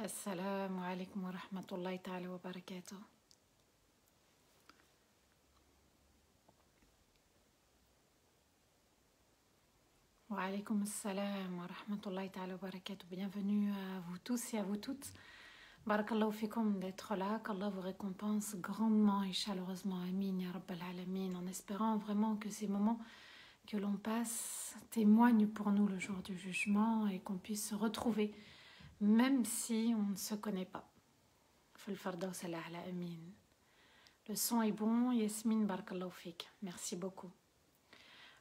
السلام عليكم ورحمة الله تعالى وبركاته. وعليكم السلام ورحمة الله تعالى وبركاته. Bienvenue à vous tous et à vous toutes. Barakallahu fikum d'être là. Qu'Allah vous récompense grandement et chaleureusement. Amin ya Rabbal Alamin. En espérant vraiment que ces moments que l'on passe témoignent pour nous le jour du jugement et qu'on puisse se retrouver même si on ne se connaît pas. Fil Fardaws al-A'la, amin. Le son est bon, Yasmine, barakallahu fik. Merci beaucoup.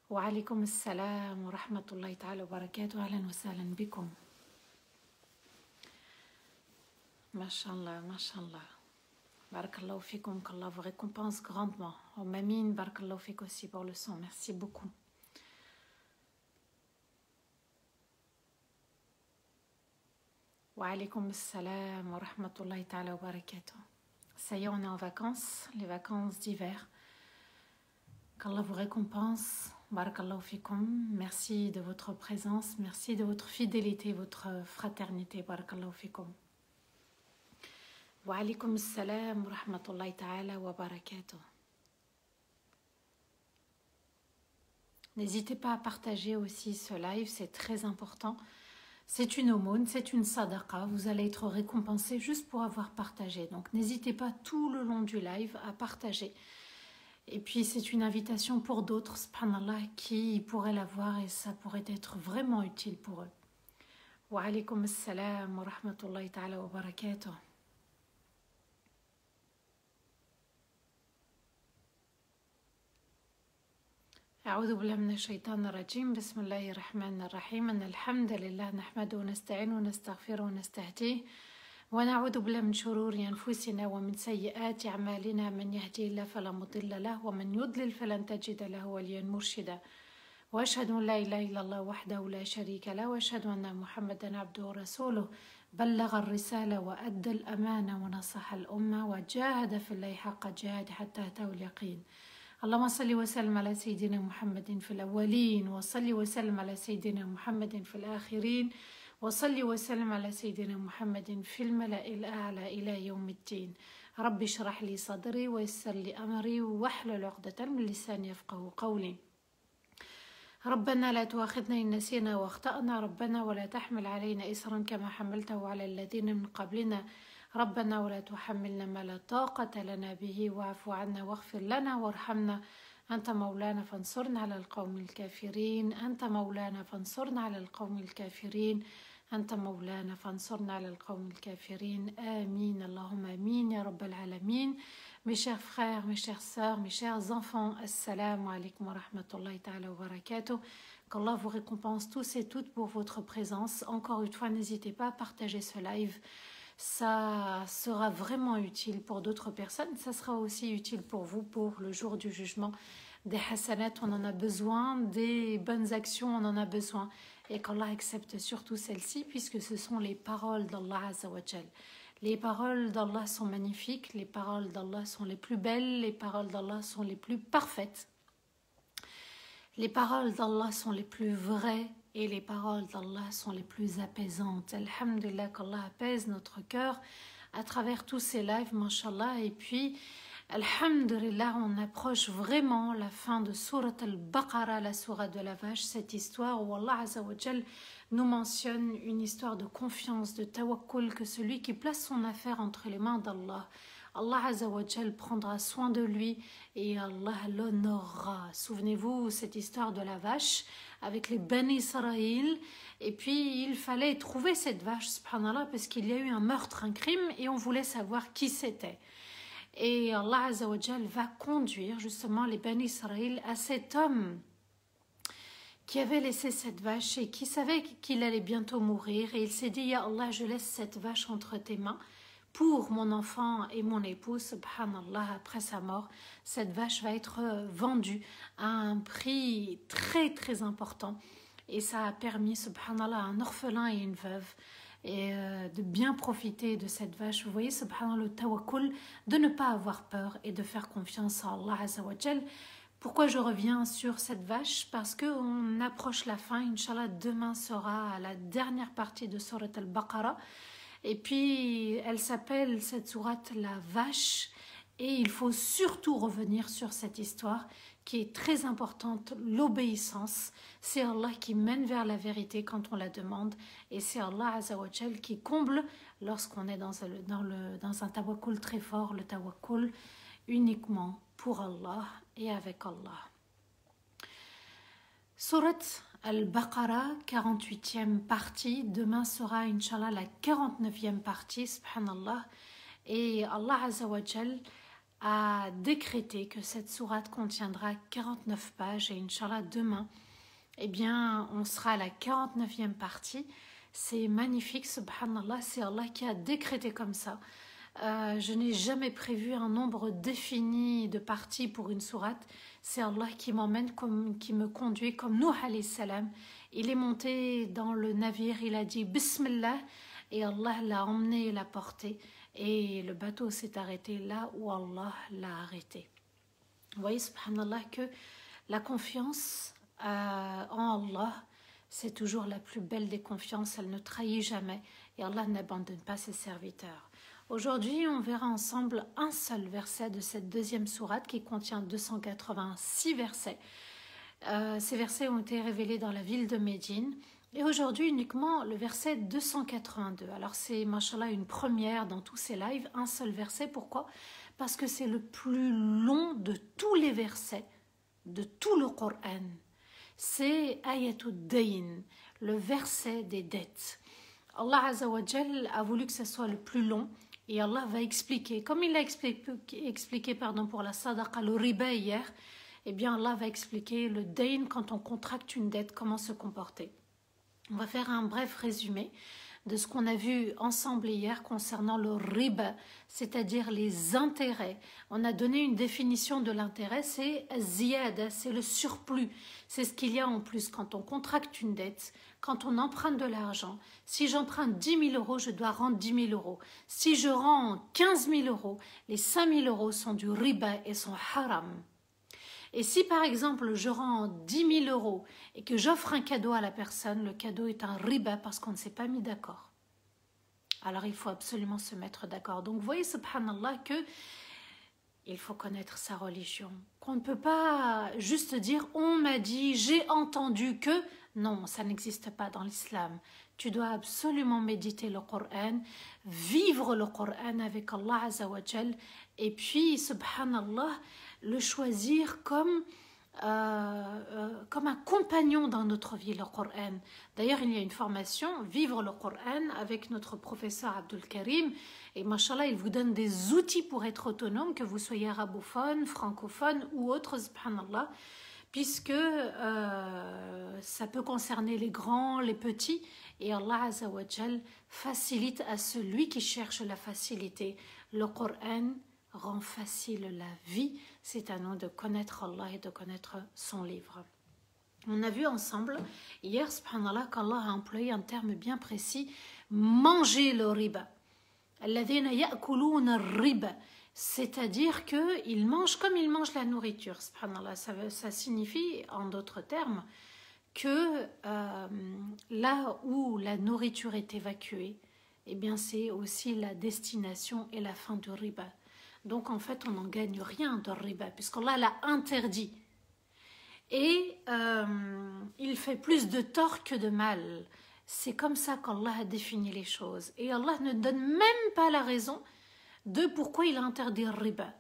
Wa alaykoum assalam wa rahmatullahi ta'ala wa barakatuh. Ahlan wa sahlan bikum. Mashallah, mashallah. Barakallahu fikum, qu'Allah vous récompense grandement. Oh, mamine, barakallahu fik aussi pour le son. Merci beaucoup. Wa alaykoum assalam wa rahmatullahi ta'ala wa barakatuh. Ça y est, on est en vacances, les vacances d'hiver. Qu'Allah vous récompense. Barakallahu fikum. Merci de votre présence, merci de votre fidélité, votre fraternité. Barakallahu fikum. Wa alaykoum assalam wa rahmatullahi ta'ala wa barakatuh. N'hésitez pas à partager aussi ce live, c'est très important. C'est une aumône, c'est une sadaqa. Vous allez être récompensé juste pour avoir partagé. Donc n'hésitez pas tout le long du live à partager. Et puis c'est une invitation pour d'autres, subhanallah, qui pourraient la voir et ça pourrait être vraiment utile pour eux. Wa alaykoum assalam wa rahmatullahi ta'ala wa barakatuh. أعوذ بالله من الشيطان الرجيم بسم الله الرحمن الرحيم إن الحمد لله نحمده ونستعينه ونستغفره ونستهديه ونعوذ بالله من شرور أنفسنا ومن سيئات أعمالنا من يهدي الله فلا مضل له ومن يضلل فلن تجد له وليا مرشدا وأشهد أن لا إله إلا الله وحده لا شريك له وأشهد أن محمدا عبده ورسوله بلغ الرسالة وأدى الأمانة ونصح الأمة وجاهد في الله حق جهاد حتى أتاه اليقين اللهم صل وسلم على سيدنا محمد في الأولين وصل وسلم على سيدنا محمد في الآخرين وصل وسلم على سيدنا محمد في الملأ الأعلى إلى يوم الدين رب اشرح لي صدري ويسر لي أمري واحلل عقدة من لساني يفقهوا قولي ربنا لا تؤاخذنا إن نسينا واخطأنا ربنا ولا تحمل علينا إصرا كما حملته على الذين من قبلنا ربنا ولا تحملنا ما لا طاقة لنا به واعف عنا واغفر لنا وارحمنا أنت مولانا فانصرنا على القوم الكافرين أنت مولانا فانصرنا على القوم الكافرين أنت مولانا فانصرنا على القوم الكافرين آمين اللهم آمين يا رب العالمين. Mes chers frères, mes chères sœurs, mes chers enfants, assalamu alaikum wa rahmatullahi ta'ala wa barakatuh. Qu'Allah vous récompense tous et toutes pour votre présence. Encore une fois, n'hésitez pas à partager ce live. Ça sera vraiment utile pour d'autres personnes. Ça sera aussi utile pour vous pour le jour du jugement. Des hasanat, on en a besoin. Des bonnes actions, on en a besoin. Et qu'Allah accepte surtout celles-ci puisque ce sont les paroles d'Allah Azza wa Jal. Les paroles d'Allah sont magnifiques. Les paroles d'Allah sont les plus belles. Les paroles d'Allah sont les plus parfaites. Les paroles d'Allah sont les plus vraies. Et les paroles d'Allah sont les plus apaisantes. Alhamdulillah qu'Allah apaise notre cœur à travers tous ces lives, mashallah. Et puis, alhamdulillah, on approche vraiment la fin de Surat al-Baqarah, la sourate de la vache, cette histoire où Allah Azza wa Jal nous mentionne une histoire de confiance, de tawakkul, que celui qui place son affaire entre les mains d'Allah, Allah Azza wa Jal prendra soin de lui et Allah l'honorera. Souvenez-vous cette histoire de la vache avec les Bani Israël, et puis il fallait trouver cette vache, subhanallah, parce qu'il y a eu un meurtre, un crime, et on voulait savoir qui c'était. Et Allah Azza wa Jal va conduire justement les Bani Israël à cet homme qui avait laissé cette vache et qui savait qu'il allait bientôt mourir, et il s'est dit, Ya Allah, je laisse cette vache entre tes mains pour mon enfant et mon époux, subhanallah, après sa mort, cette vache va être vendue à un prix très très important. Et ça a permis, subhanallah, à un orphelin et une veuve de bien profiter de cette vache. Vous voyez, subhanallah, le tawakkul, de ne pas avoir peur et de faire confiance à Allah Azza wa Jal. Pourquoi je reviens sur cette vache? Parce qu'on approche la fin, Inch'Allah, demain sera la dernière partie de Surat al-Baqarah. Et puis, elle s'appelle cette sourate la vache. Et il faut surtout revenir sur cette histoire qui est très importante, l'obéissance. C'est Allah qui mène vers la vérité quand on la demande. Et c'est Allah Azzawajal qui comble lorsqu'on est dans un tawakkul très fort, le tawakkul uniquement pour Allah et avec Allah. Surat Al-Baqarah, 48e partie. Demain sera, Inch'Allah, la 49e partie, subhanallah. Et Allah Azzawajal a décrété que cette sourate contiendra 49 pages. Et Inch'Allah, demain, eh bien, on sera à la 49e partie. C'est magnifique, subhanallah. C'est Allah qui a décrété comme ça. Je n'ai jamais prévu un nombre défini de parties pour une sourate. C'est Allah qui m'emmène, qui me conduit comme Nuh alayhi salam. Il est monté dans le navire, il a dit Bismillah et Allah l'a emmené et l'a porté. Et le bateau s'est arrêté là où Allah l'a arrêté. Vous voyez, subhanallah, que la confiance en Allah, c'est toujours la plus belle des confiances. Elle ne trahit jamais et Allah n'abandonne pas ses serviteurs. Aujourd'hui, on verra ensemble un seul verset de cette deuxième sourate qui contient 286 versets. Ces versets ont été révélés dans la ville de Médine. Et aujourd'hui, uniquement le verset 282. Alors c'est, mashallah, une première dans tous ces lives, un seul verset. Pourquoi? Parce que c'est le plus long de tous les versets, de tout le Coran. C'est Ayatud Dayn, le verset des dettes. Allah Azzawajal a voulu que ce soit le plus long. Et Allah va expliquer, comme il a expliqué pour la sadaqa, le riba hier, eh bien Allah va expliquer le dayn quand on contracte une dette, comment se comporter. On va faire un bref résumé de ce qu'on a vu ensemble hier concernant le riba, c'est-à-dire les intérêts. On a donné une définition de l'intérêt, c'est ziyada, c'est le surplus. C'est ce qu'il y a en plus quand on contracte une dette, quand on emprunte de l'argent. Si j'emprunte 10 000 euros, je dois rendre 10 000 euros. Si je rends 15 000 euros, les 5 000 euros sont du riba et sont haram. Et si par exemple je rends 10 000 euros et que j'offre un cadeau à la personne, le cadeau est un riba parce qu'on ne s'est pas mis d'accord. Alors il faut absolument se mettre d'accord. Donc vous voyez, subhanallah, que il faut connaître sa religion. Qu'on ne peut pas juste dire « on m'a dit, j'ai entendu que… » Non, ça n'existe pas dans l'islam. Tu dois absolument méditer le Coran, vivre le Coran avec Allah Azzawajal et puis, subhanallah, le choisir comme un compagnon dans notre vie, le Coran. D'ailleurs, il y a une formation, Vivre le Coran, avec notre professeur Abdul Karim. Et mashallah, il vous donne des outils pour être autonome, que vous soyez arabophone, francophone ou autre, subhanallah, puisque ça peut concerner les grands, les petits. Et Allah Azzawajal facilite à celui qui cherche la facilité. Le Coran rend facile la vie. C'est à nous de connaître Allah et de connaître son livre. On a vu ensemble hier, subhanallah, qu'Allah a employé un terme bien précis, manger le riba. Alladhina ya'kuluna riba, c'est-à-dire qu'ils mangent comme ils mangent la nourriture. Subhanallah, ça signifie, en d'autres termes, que là où la nourriture est évacuée, eh bien c'est aussi la destination et la fin du riba. Donc en fait, on n'en gagne rien de riba, puisqu'Allah l'a interdit. Et il fait plus de tort que de mal. C'est comme ça qu'Allah a défini les choses. Et Allah ne donne même pas la raison de pourquoi il a interdit le riba.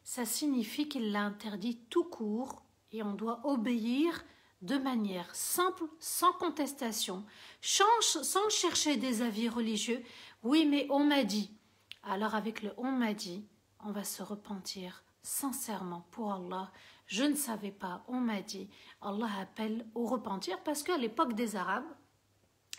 Ça signifie qu'il l'a interdit tout court et on doit obéir de manière simple, sans contestation, sans chercher des avis religieux. Oui, mais on m'a dit. Alors avec le on m'a dit, on va se repentir sincèrement pour Allah. Je ne savais pas, on m'a dit. Allah appelle au repentir parce qu'à l'époque des Arabes,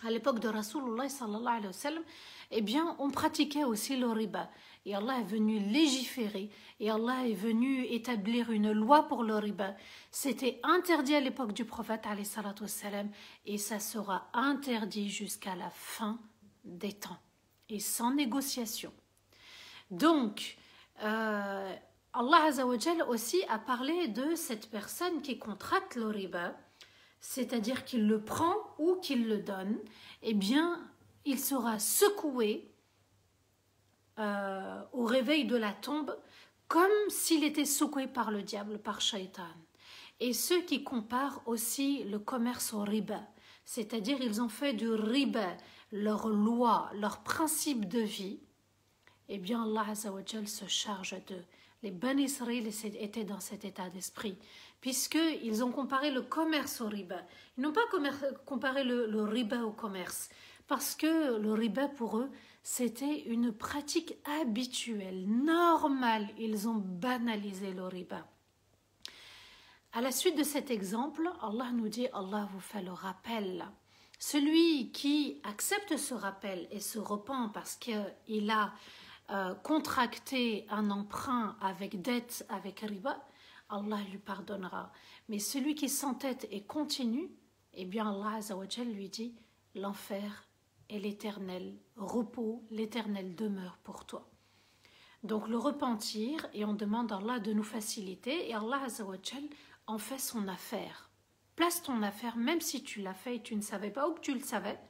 à l'époque de Rasulullah sallallahu alayhi wa sallam, eh bien, on pratiquait aussi le riba. Et Allah est venu légiférer. Et Allah est venu établir une loi pour le riba. C'était interdit à l'époque du prophète alayhi salatu wassalam. Et ça sera interdit jusqu'à la fin des temps. Et sans négociation. Donc, Allah Azzawajal aussi a parlé de cette personne qui contracte le riba, c'est-à-dire qu'il le prend ou qu'il le donne, eh bien, il sera secoué au réveil de la tombe, comme s'il était secoué par le diable, par Shaitan. Et ceux qui comparent aussi le commerce au riba, c'est-à-dire ils ont fait du riba leur loi, leur principe de vie, eh bien Allah Azza wa Jal se charge d'eux. Les Bani Israël étaient dans cet état d'esprit, puisqu'ils ont comparé le commerce au riba. Ils n'ont pas comparé le riba au commerce, parce que le riba pour eux, c'était une pratique habituelle, normale. Ils ont banalisé le riba. À la suite de cet exemple, Allah nous dit, Allah vous fait le rappel. Celui qui accepte ce rappel et se repent parce qu'il a contracté un emprunt avec dette, avec riba, Allah lui pardonnera. Mais celui qui s'entête et continue, eh bien Allah Azza wa Jal lui dit, l'enfer est l'éternel repos, l'éternelle demeure pour toi. Donc le repentir, et on demande à Allah de nous faciliter, et Allah Azza wa Jal en fait son affaire. Place ton affaire, même si tu l'as fait et tu ne savais pas, ou que tu le savais,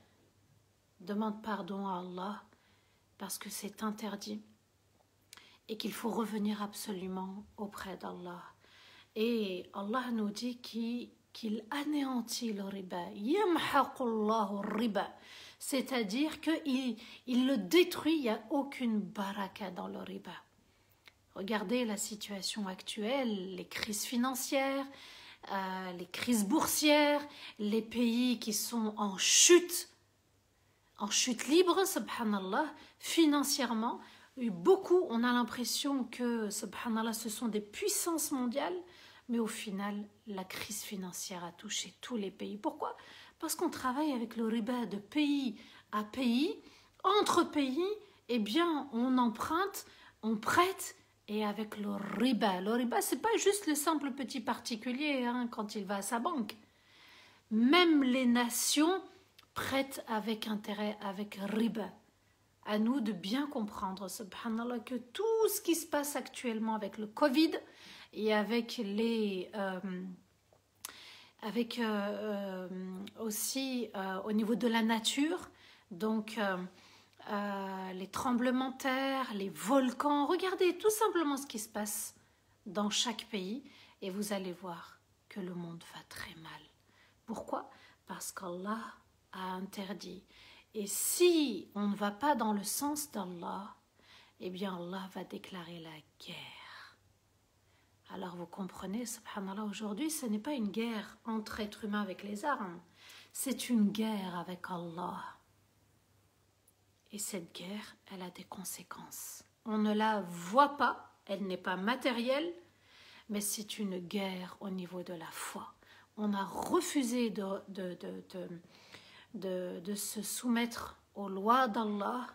demande pardon à Allah, parce que c'est interdit, et qu'il faut revenir absolument auprès d'Allah. Et Allah nous dit qu'il anéantit le riba. Yamhaqullahu riba. C'est-à-dire qu'il le détruit, il n'y a aucune baraka dans le riba. Regardez la situation actuelle, les crises financières, les crises boursières, les pays qui sont en chute libre, subhanallah, financièrement. Beaucoup, on a l'impression que, subhanallah, ce sont des puissances mondiales, mais au final, la crise financière a touché tous les pays. Pourquoi? Parce qu'on travaille avec le riba de pays à pays, entre pays, eh bien, on emprunte, on prête, et avec le riba, c'est pas juste le simple petit particulier quand il va à sa banque. Même les nations prêtent avec intérêt, avec riba. À nous de bien comprendre, subhanallah, que tout ce qui se passe actuellement avec le Covid et avec aussi au niveau de la nature, donc les tremblements de terre, les volcans, regardez tout simplement ce qui se passe dans chaque pays et vous allez voir que le monde va très mal. Pourquoi? Parce qu'Allah a interdit. Et si on ne va pas dans le sens d'Allah, eh bien Allah va déclarer la guerre. Alors vous comprenez, subhanallah, aujourd'hui, ce n'est pas une guerre entre êtres humains avec les armes, c'est une guerre avec Allah. Et cette guerre, elle a des conséquences. On ne la voit pas, elle n'est pas matérielle, mais c'est une guerre au niveau de la foi. On a refusé de se soumettre aux lois d'Allah.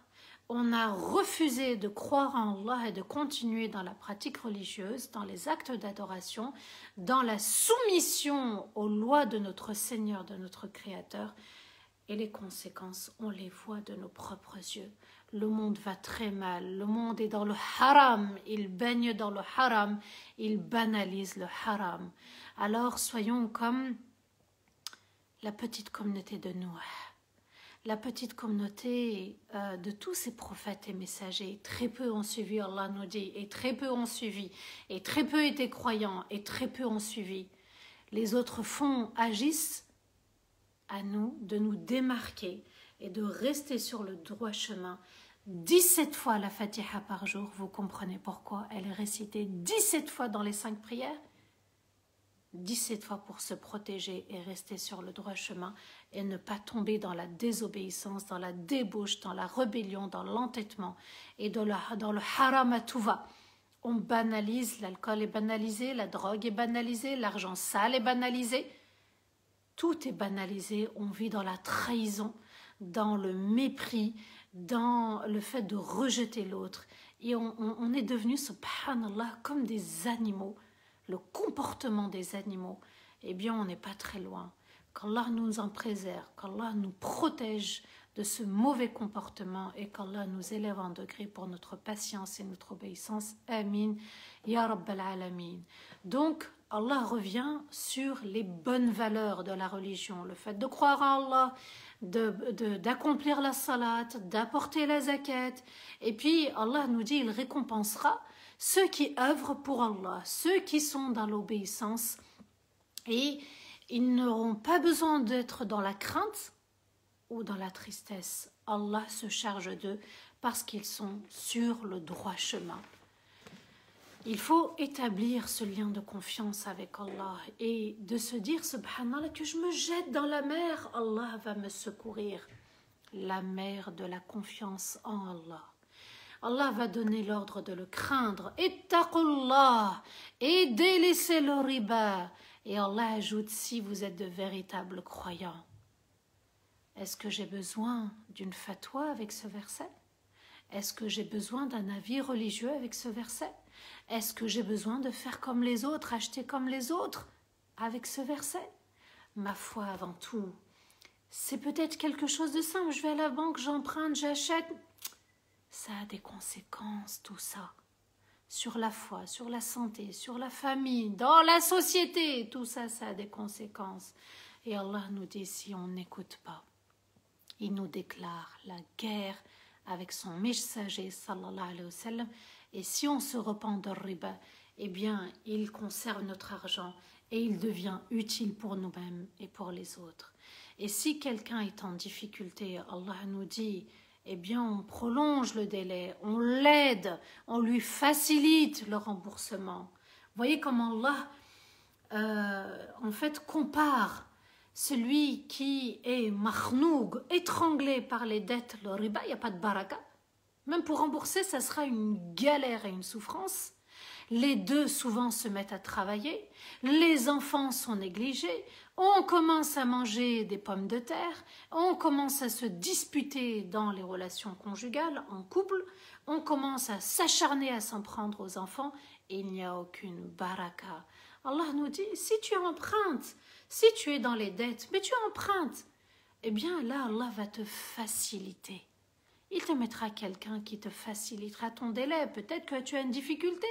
On a refusé de croire en Allah et de continuer dans la pratique religieuse, dans les actes d'adoration, dans la soumission aux lois de notre Seigneur, de notre Créateur. Et les conséquences, on les voit de nos propres yeux. Le monde va très mal, le monde est dans le haram, il baigne dans le haram, il banalise le haram. Alors soyons comme la petite communauté de Nouh, la petite communauté de tous ces prophètes et messagers. Très peu ont suivi, Allah nous dit, et très peu ont suivi, et très peu étaient croyants, et très peu ont suivi. Les autres agissent. À nous de nous démarquer et de rester sur le droit chemin. 17 fois la Fatiha par jour, vous comprenez pourquoi elle est récitée 17 fois dans les 5 prières. 17 fois pour se protéger et rester sur le droit chemin et ne pas tomber dans la désobéissance, dans la débauche, dans la rébellion, dans l'entêtement et dans le haram à tout va. On banalise, l'alcool est banalisé, la drogue est banalisée, l'argent sale est banalisé. Tout est banalisé, on vit dans la trahison, dans le mépris, dans le fait de rejeter l'autre. Et on est devenu, subhanallah, comme des animaux, le comportement des animaux. Eh bien, on n'est pas très loin. Qu'Allah nous en préserve, qu'Allah nous protège de ce mauvais comportement et qu'Allah nous élève en degré pour notre patience et notre obéissance. Amin. Ya Rabbal Alamin. Donc, Allah revient sur les bonnes valeurs de la religion, le fait de croire en Allah, d'accomplir la salat, d'apporter la zakat. Et puis Allah nous dit, il récompensera ceux qui œuvrent pour Allah, ceux qui sont dans l'obéissance. Et ils n'auront pas besoin d'être dans la crainte ou dans la tristesse. Allah se charge d'eux parce qu'ils sont sur le droit chemin. Il faut établir ce lien de confiance avec Allah et de se dire, subhanallah, que je me jette dans la mer, Allah va me secourir. La mer de la confiance en Allah. Allah va donner l'ordre de le craindre. Ittaqullah et délaissez le riba. Et Allah ajoute, si vous êtes de véritables croyants. Est-ce que j'ai besoin d'une fatwa avec ce verset? Est-ce que j'ai besoin d'un avis religieux avec ce verset? Est-ce que j'ai besoin de faire comme les autres, acheter comme les autres avec ce verset? Ma foi avant tout, c'est peut-être quelque chose de simple. Je vais à la banque, j'emprunte, j'achète. Ça a des conséquences, tout ça. Sur la foi, sur la santé, sur la famille, dans la société. Tout ça, ça a des conséquences. Et Allah nous dit, si on n'écoute pas, il nous déclare la guerre avec son messager, sallallahu alayhi wa sallam. Et si on se repent de riba, eh bien, il conserve notre argent et il devient utile pour nous-mêmes et pour les autres. Et si quelqu'un est en difficulté, Allah nous dit, eh bien, on prolonge le délai, on l'aide, on lui facilite le remboursement. Vous voyez comment Allah, en fait, compare celui qui est mahnoug, étranglé par les dettes, le riba, il n'y a pas de baraka. Même pour rembourser, ça sera une galère et une souffrance. Les deux souvent se mettent à travailler, les enfants sont négligés, on commence à manger des pommes de terre, on commence à se disputer dans les relations conjugales, en couple, on commence à s'acharner à s'en prendre aux enfants et il n'y a aucune baraka. Allah nous dit, si tu empruntes, si tu es dans les dettes, mais tu empruntes, eh bien là, Allah va te faciliter. Il te mettra quelqu'un qui te facilitera ton délai. Peut-être que tu as une difficulté,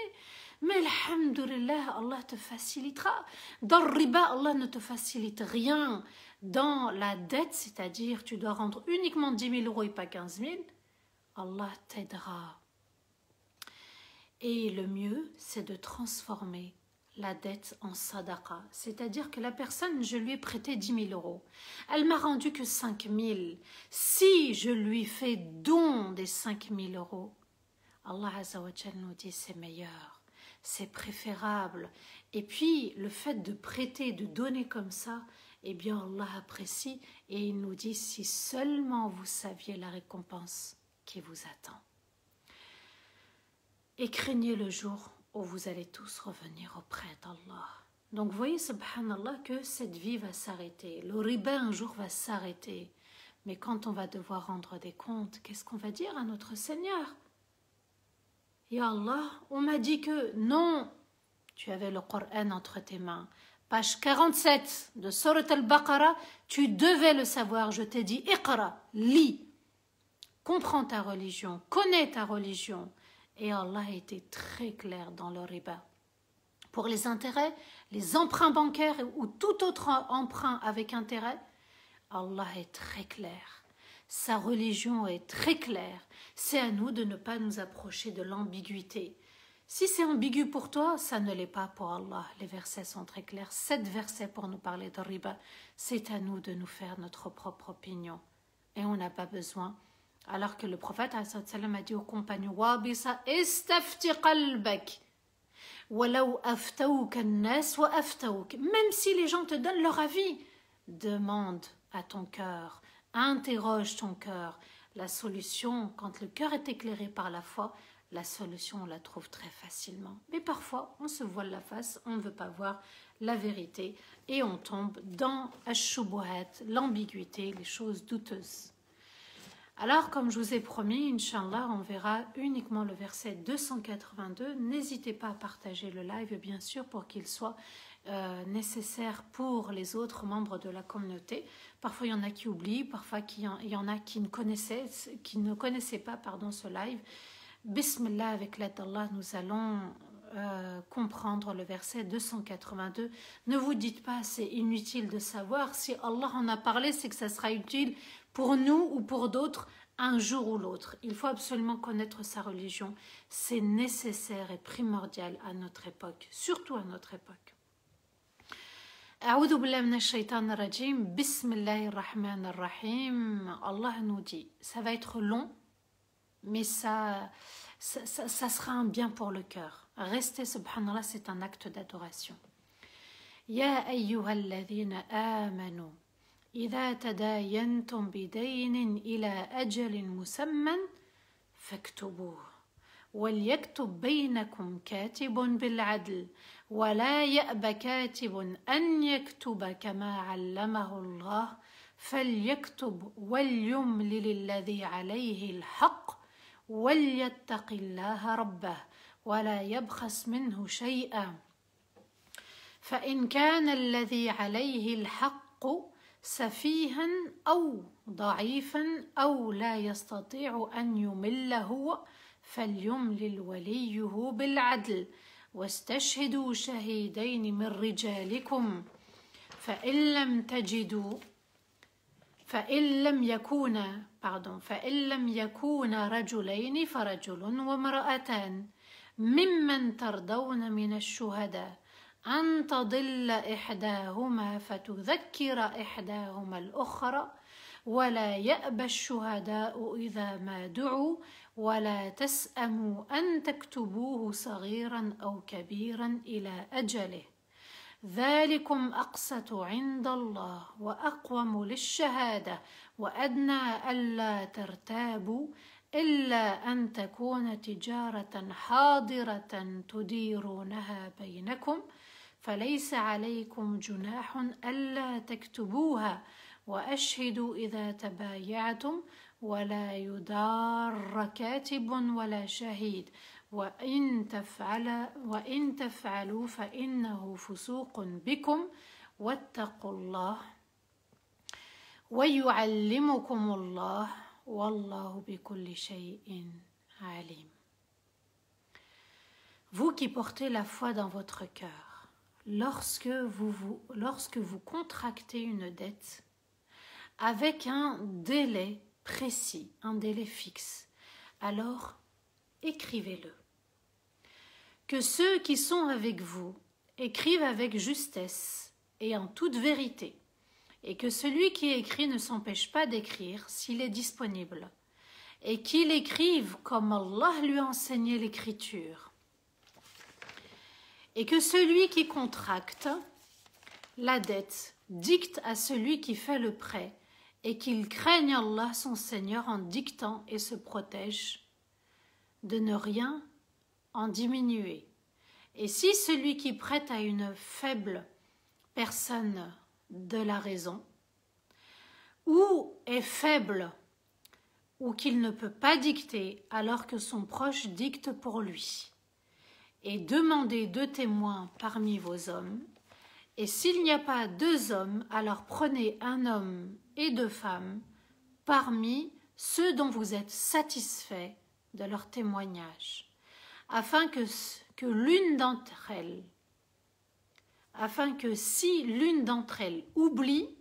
mais alhamdoulilah, Allah te facilitera. Dans le riba, Allah ne te facilite rien. Dans la dette, c'est-à-dire tu dois rendre uniquement 10 000 € et pas 15 000, Allah t'aidera. Et le mieux, c'est de transformer la dette en sadaqa, c'est-à-dire que la personne, je lui ai prêté 10 000 €. Elle m'a rendu que 5 000. Si je lui fais don des 5 000 €, Allah Azza wa Jal nous dit c'est meilleur, c'est préférable. Et puis, le fait de prêter, de donner comme ça, eh bien Allah apprécie et il nous dit si seulement vous saviez la récompense qui vous attend. Et craignez le jour où vous allez tous revenir auprès d'Allah. Donc vous voyez, subhanallah, que cette vie va s'arrêter. Le riba un jour va s'arrêter. Mais quand on va devoir rendre des comptes, qu'est-ce qu'on va dire à notre Seigneur? Ya Allah, on m'a dit que non, tu avais le Coran entre tes mains. Page 47 de Surat al-Baqarah, tu devais le savoir. Je t'ai dit, iqra, lis, comprends ta religion, connais ta religion. Et Allah a été très clair dans le riba. Pour les intérêts, les emprunts bancaires ou tout autre emprunt avec intérêt, Allah est très clair. Sa religion est très claire. C'est à nous de ne pas nous approcher de l'ambiguïté. Si c'est ambigu pour toi, ça ne l'est pas pour Allah. Les versets sont très clairs. 7 versets pour nous parler de riba. C'est à nous de nous faire notre propre opinion. Et on n'a pas besoin. Alors que le prophète a dit aux compagnons, Wabisa istafti qalbak. Walau aftawka an-nas wa aftawk. Même si les gens te donnent leur avis, demande à ton cœur, interroge ton cœur. La solution, quand le cœur est éclairé par la foi, la solution, on la trouve très facilement. Mais parfois, on se voile la face, on ne veut pas voir la vérité et on tombe dans ash-shubuhat, l'ambiguïté, les choses douteuses. Alors, comme je vous ai promis, Inch'Allah, on verra uniquement le verset 282. N'hésitez pas à partager le live, bien sûr, pour qu'il soit nécessaire pour les autres membres de la communauté. Parfois, il y en a qui oublient, parfois, il y en a qui ne connaissaient pas ce live. Bismillah, avec l'aide d'Allah, nous allons comprendre le verset 282. Ne vous dites pas, c'est inutile de savoir. Si Allah en a parlé, c'est que ça sera utile pour nous ou pour d'autres, un jour ou l'autre. Il faut absolument connaître sa religion. C'est nécessaire et primordial à notre époque, surtout à notre époque. A'oudou billahi minash shaitanir rajim. Bismillahir rahmanir rahim. Allah nous dit, ça va être long, mais ça sera un bien pour le cœur. Rester, subhanallah, c'est un acte d'adoration. Ya ayyuhalladhina amanu. إذا تداينتم بدين إلى أجل مسمى فاكتبوه وليكتب بينكم كاتب بالعدل ولا يأب كاتب أن يكتب كما علمه الله فليكتب وليملل الذي عليه الحق وليتق الله ربه ولا يبخس منه شيئا فإن كان الذي عليه الحق سفيها أو ضعيفا أو لا يستطيع أن يمل هو فليملل وليه بالعدل واستشهدوا شهيدين من رجالكم فإن لم يكون رجلين فرجل وامرأتان ممن ترضون من الشهداء أن تضل إحداهما فتذكر إحداهما الأخرى ولا يأبى الشهداء إذا ما دعوا ولا تسأموا أن تكتبوه صغيرا أو كبيرا إلى أجله ذلكم أقسط عند الله وأقوم للشهادة وأدنى ألا ترتابوا إلا أن تكون تجارة حاضرة تديرونها بينكم فليس عليكم جناح ألا تكتبوها وأشهدوا إذا تبايعتم ولا يضار كاتب ولا شهيد وإن تفعلوا فإنه فسوق بكم واتقوا الله ويعلمكم الله والله بكل شيء عليم. Vous qui portez la foi dans votre cœur, lorsque vous contractez une dette avec un délai précis, un délai fixe, alors écrivez-le. Que ceux qui sont avec vous écrivent avec justesse et en toute vérité, et que celui qui écrit ne s'empêche pas d'écrire s'il est disponible, et qu'il écrive comme Allah lui a enseigné l'écriture, et que celui qui contracte la dette dicte à celui qui fait le prêt, et qu'il craigne Allah son Seigneur en dictant et se protège de ne rien en diminuer. Et si celui qui prête à une faible personne de la raison, ou est faible, ou qu'il ne peut pas dicter alors que son proche dicte pour lui, et demandez 2 témoins parmi vos hommes, et s'il n'y a pas 2 hommes, alors prenez un homme et 2 femmes parmi ceux dont vous êtes satisfaits de leur témoignage, afin que si l'une d'entre elles oublie,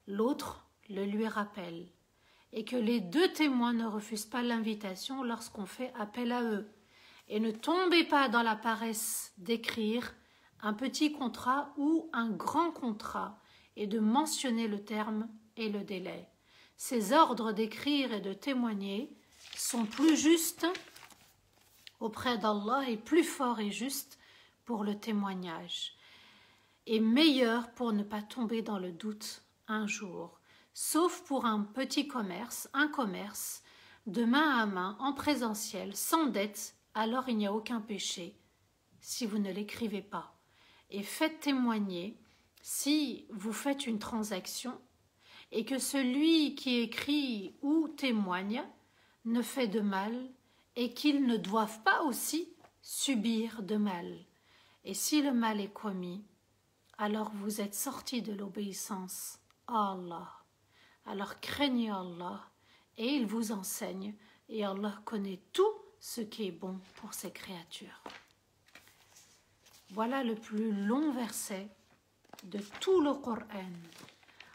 l'autre le lui rappelle, et que les 2 témoins ne refusent pas l'invitation lorsqu'on fait appel à eux, et ne tombez pas dans la paresse d'écrire un petit contrat ou un grand contrat, et de mentionner le terme et le délai. Ces ordres d'écrire et de témoigner sont plus justes auprès d'Allah et plus forts et justes pour le témoignage, et meilleurs pour ne pas tomber dans le doute un jour, sauf pour un petit commerce, un commerce de main à main en présentiel, sans dette, alors il n'y a aucun péché si vous ne l'écrivez pas. Et faites témoigner si vous faites une transaction et que celui qui écrit ou témoigne ne fait de mal et qu'ils ne doivent pas aussi subir de mal. Et si le mal est commis, alors vous êtes sortis de l'obéissance à Allah. Alors craignez Allah et il vous enseigne, et Allah connaît tout ce qui est bon pour ses créatures. Voilà le plus long verset de tout le Coran.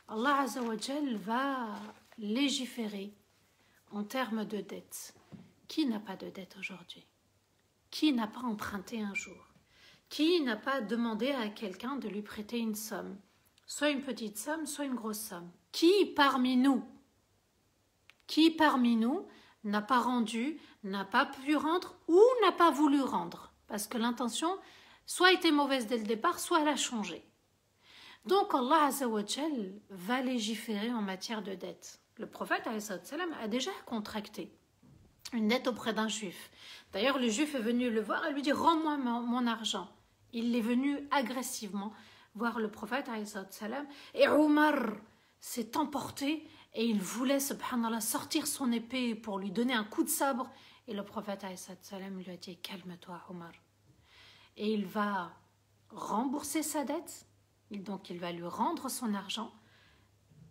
Allah Azza wa Jal va légiférer en termes de dette. Qui n'a pas de dette aujourd'hui? Qui n'a pas emprunté un jour? Qui n'a pas demandé à quelqu'un de lui prêter une somme? Soit une petite somme, soit une grosse somme. Qui parmi nous n'a pas rendu, n'a pas pu rendre ou n'a pas voulu rendre? Parce que l'intention soit était mauvaise dès le départ, soit elle a changé. Donc Allah Azza wa Jal va légiférer en matière de dette. Le prophète a déjà contracté une dette auprès d'un juif. D'ailleurs, le juif est venu le voir et lui dit « Rends-moi mon argent ». Il est venu agressivement voir le prophète et Omar s'est emporté et il voulait, subhanallah, sortir son épée pour lui donner un coup de sabre. Et le prophète lui a dit « Calme-toi, Omar ». Et il va rembourser sa dette. Donc, il va lui rendre son argent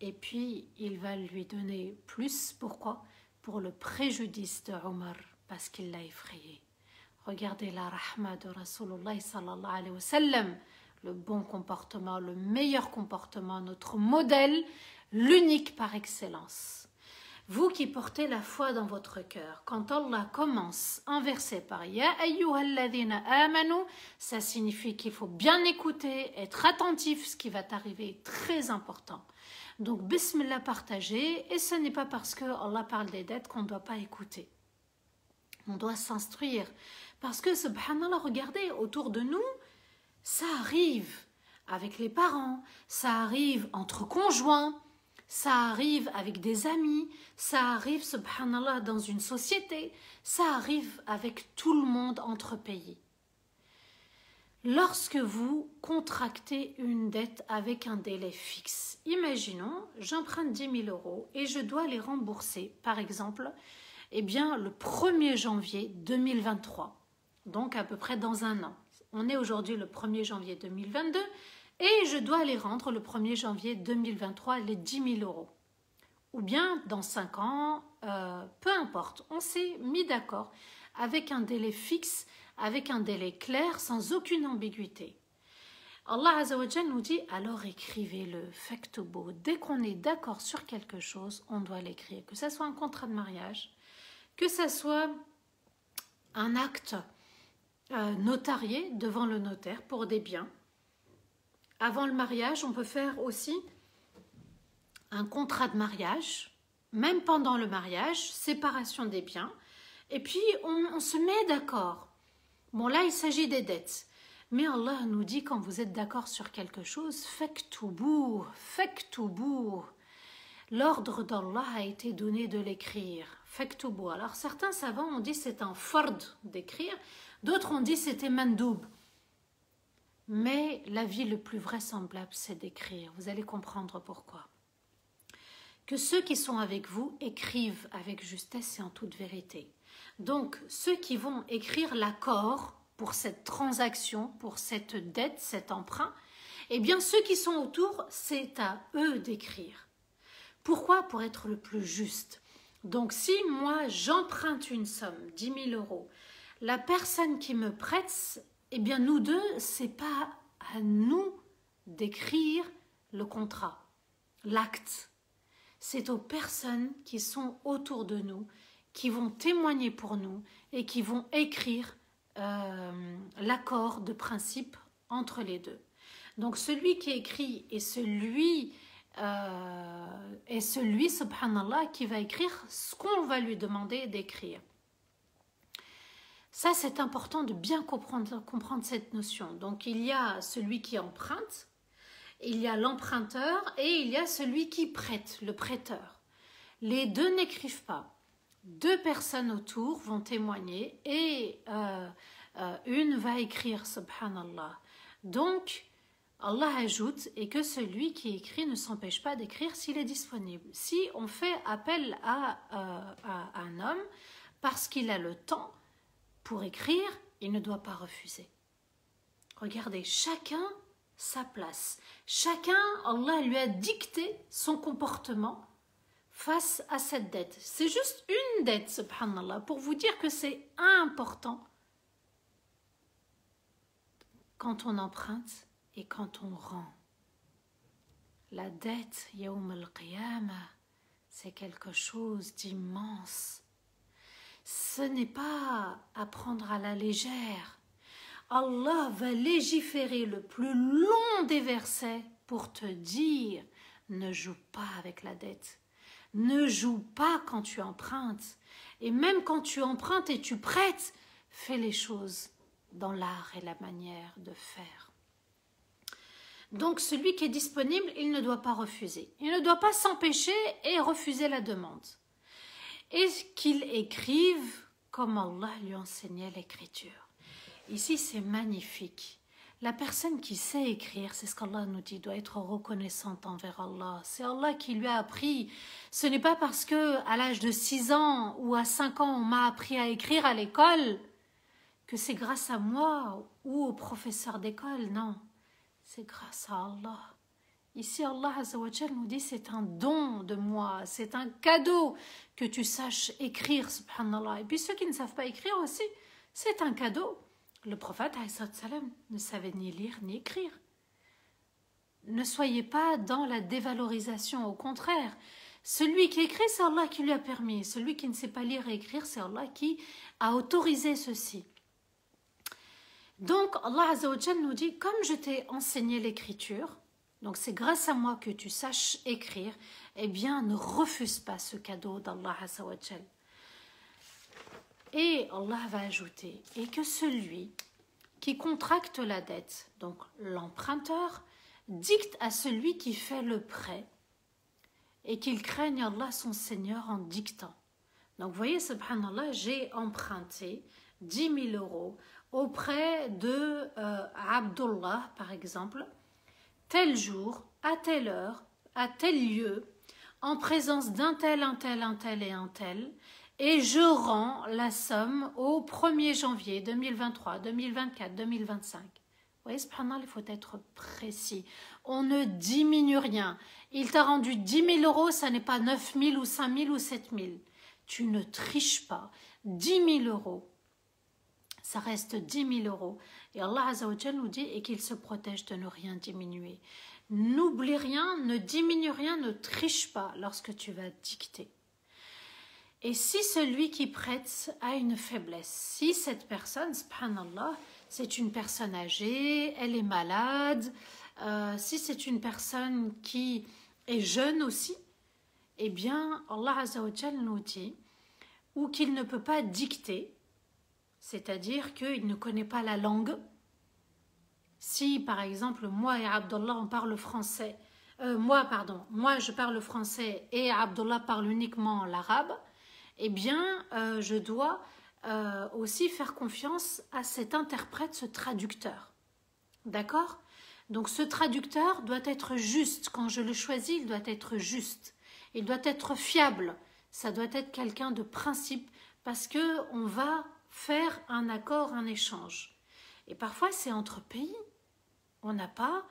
et puis il va lui donner plus. Pourquoi? Pour le préjudice de Omar, parce qu'il l'a effrayé. Regardez la rahma de Rasulullah sallallahu alayhi wa sallam, le bon comportement, le meilleur comportement, notre modèle, l'unique par excellence. Vous qui portez la foi dans votre cœur, quand Allah commence un verset par Ya ayyuhalladhina amanu, ça signifie qu'il faut bien écouter, être attentif, ce qui va t'arriver est très important. Donc bismillah, partagez, et ce n'est pas parce que Allah parle des dettes qu'on ne doit pas écouter. On doit s'instruire, parce que subhanallah, regardez, autour de nous, ça arrive avec les parents, ça arrive entre conjoints, ça arrive avec des amis, ça arrive, subhanallah, dans une société, ça arrive avec tout le monde entre pays. Lorsque vous contractez une dette avec un délai fixe, imaginons, j'emprunte 10 000 € et je dois les rembourser, par exemple, eh bien, le 1er janvier 2023, donc à peu près dans un an. On est aujourd'hui le 1er janvier 2022, et je dois les rendre le 1er janvier 2023, les 10 000 €. Ou bien dans 5 ans, peu importe. On s'est mis d'accord avec un délai fixe, avec un délai clair, sans aucune ambiguïté. Allah Azza wa Jal nous dit, alors écrivez-le, faites-le. Dès qu'on est d'accord sur quelque chose, on doit l'écrire. Que ce soit un contrat de mariage, que ce soit un acte notarié devant le notaire pour des biens. Avant le mariage, on peut faire aussi un contrat de mariage, même pendant le mariage, séparation des biens, et puis on se met d'accord. Bon, là, il s'agit des dettes. Mais Allah nous dit, quand vous êtes d'accord sur quelque chose, faktubu. L'ordre d'Allah a été donné de l'écrire. Faktubu. Alors, certains savants ont dit c'est un fard d'écrire, d'autres ont dit c'était mandoub. Mais l'avis le plus vraisemblable, c'est d'écrire. Vous allez comprendre pourquoi. Que ceux qui sont avec vous écrivent avec justesse et en toute vérité. Donc, ceux qui vont écrire l'accord pour cette transaction, pour cette dette, cet emprunt, eh bien, ceux qui sont autour, c'est à eux d'écrire. Pourquoi? Pour être le plus juste. Donc, si moi, j'emprunte une somme, 10 000 €, la personne qui me prête, eh bien, nous deux, c'est pas à nous d'écrire le contrat, l'acte. C'est aux personnes qui sont autour de nous, qui vont témoigner pour nous et qui vont écrire l'accord de principe entre les deux. Donc, celui qui écrit est celui, subhanallah, qui va écrire ce qu'on va lui demander d'écrire. Ça, c'est important de bien comprendre cette notion. Donc, il y a celui qui emprunte, il y a l'emprunteur et il y a celui qui prête, le prêteur. Les deux n'écrivent pas. Deux personnes autour vont témoigner et une va écrire, subhanallah. Donc, Allah ajoute et que celui qui écrit ne s'empêche pas d'écrire s'il est disponible. Si on fait appel à un homme parce qu'il a le temps pour écrire, il ne doit pas refuser. Regardez, chacun sa place. Chacun, Allah lui a dicté son comportement face à cette dette. C'est juste une dette, subhanallah, pour vous dire que c'est important quand on emprunte et quand on rend. La dette, yawm al-qiyamah, c'est quelque chose d'immense. Ce n'est pas à prendre à la légère. Allah va légiférer le plus long des versets pour te dire ne joue pas avec la dette. Ne joue pas quand tu empruntes. Et même quand tu empruntes et tu prêtes, fais les choses dans l'art et la manière de faire. Donc celui qui est disponible, il ne doit pas refuser. Il ne doit pas s'empêcher et refuser la demande. Et qu'il écrive comme Allah lui enseignait l'écriture. Ici, c'est magnifique. La personne qui sait écrire, c'est ce qu'Allah nous dit, doit être reconnaissante envers Allah. C'est Allah qui lui a appris. Ce n'est pas parce que à l'âge de 6 ans ou à 5 ans, on m'a appris à écrire à l'école que c'est grâce à moi ou au professeur d'école. Non, c'est grâce à Allah. Ici, Allah Azza wa Jal nous dit c'est un don de moi, c'est un cadeau que tu saches écrire, subhanallah. Et puis ceux qui ne savent pas écrire aussi, c'est un cadeau. Le prophète salam ne savait ni lire ni écrire. Ne soyez pas dans la dévalorisation, au contraire. Celui qui écrit, c'est Allah qui lui a permis. Celui qui ne sait pas lire et écrire, c'est Allah qui a autorisé ceci. Donc, Allah Azza wa Jal nous dit, comme je t'ai enseigné l'écriture, donc c'est grâce à moi que tu saches écrire, eh bien, ne refuse pas ce cadeau d'Allah Azza wa Jal. Et Allah va ajouter, et que celui qui contracte la dette, donc l'emprunteur, dicte à celui qui fait le prêt, et qu'il craigne Allah son Seigneur en dictant. Donc vous voyez, subhanallah, j'ai emprunté 10 000 euros auprès de Abdullah, par exemple, tel jour, à telle heure, à tel lieu, en présence d'un tel, un tel, un tel et un tel, et je rends la somme au 1er janvier 2023, 2024, 2025. Vous voyez, subhanallah, il faut être précis. On ne diminue rien. Il t'a rendu 10 000 euros, ça n'est pas 9 000 ou 5 000 ou 7 000. Tu ne triches pas. 10 000 euros, ça reste 10 000 euros. Et Allah Azza wa Jal nous dit et qu'il se protège de ne rien diminuer. N'oublie rien, ne diminue rien, ne triche pas lorsque tu vas dicter. Et si celui qui prête a une faiblesse, si cette personne, subhanallah, c'est une personne âgée, elle est malade, si c'est une personne qui est jeune aussi, eh bien, Allah Azza wa Jal nous dit, ou qu'il ne peut pas dicter, c'est-à-dire qu'il ne connaît pas la langue. Si, par exemple, moi et Abdullah, on parle français, moi je parle français et Abdullah parle uniquement l'arabe, eh bien, je dois aussi faire confiance à cet interprète, ce traducteur. D'accord? Donc, ce traducteur doit être juste. Quand je le choisis, il doit être juste. Il doit être fiable. Ça doit être quelqu'un de principe parce qu'on va faire un accord, un échange. Et parfois, c'est entre pays. On n'a pas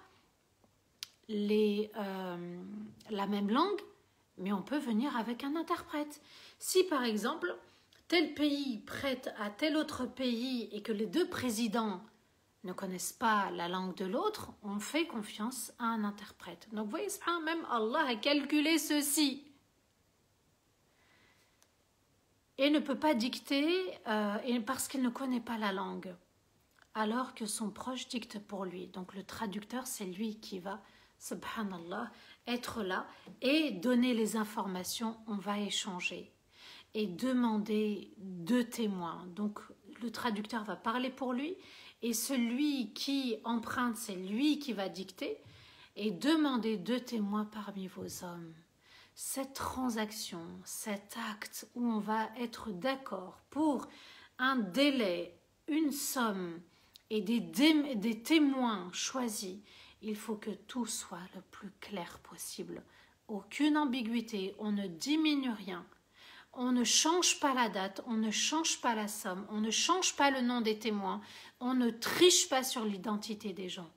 la même langue, mais on peut venir avec un interprète. Si, par exemple, tel pays prête à tel autre pays et que les deux présidents ne connaissent pas la langue de l'autre, on fait confiance à un interprète. Donc, vous voyez, même Allah a calculé ceci. Et ne peut pas dicter parce qu'il ne connaît pas la langue, alors que son proche dicte pour lui. Donc le traducteur, c'est lui qui va, subhanallah, être là et donner les informations, on va échanger. Et demander 2 témoins. Donc le traducteur va parler pour lui et celui qui emprunte, c'est lui qui va dicter et demander 2 témoins parmi vos hommes. Cette transaction, cet acte où on va être d'accord pour un délai, une somme et des témoins choisis, il faut que tout soit le plus clair possible. Aucune ambiguïté, on ne diminue rien, on ne change pas la date, on ne change pas la somme, on ne change pas le nom des témoins, on ne triche pas sur l'identité des gens.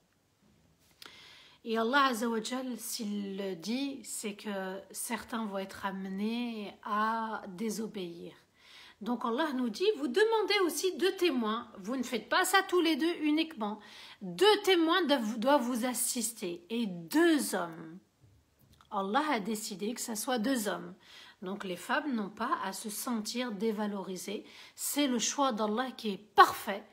Et Allah Azza wa Jal, s'il le dit, c'est que certains vont être amenés à désobéir. Donc Allah nous dit, vous demandez aussi 2 témoins. Vous ne faites pas ça tous les 2 uniquement. 2 témoins doivent vous assister et 2 hommes. Allah a décidé que ça soit 2 hommes. Donc les femmes n'ont pas à se sentir dévalorisées. C'est le choix d'Allah qui est parfait.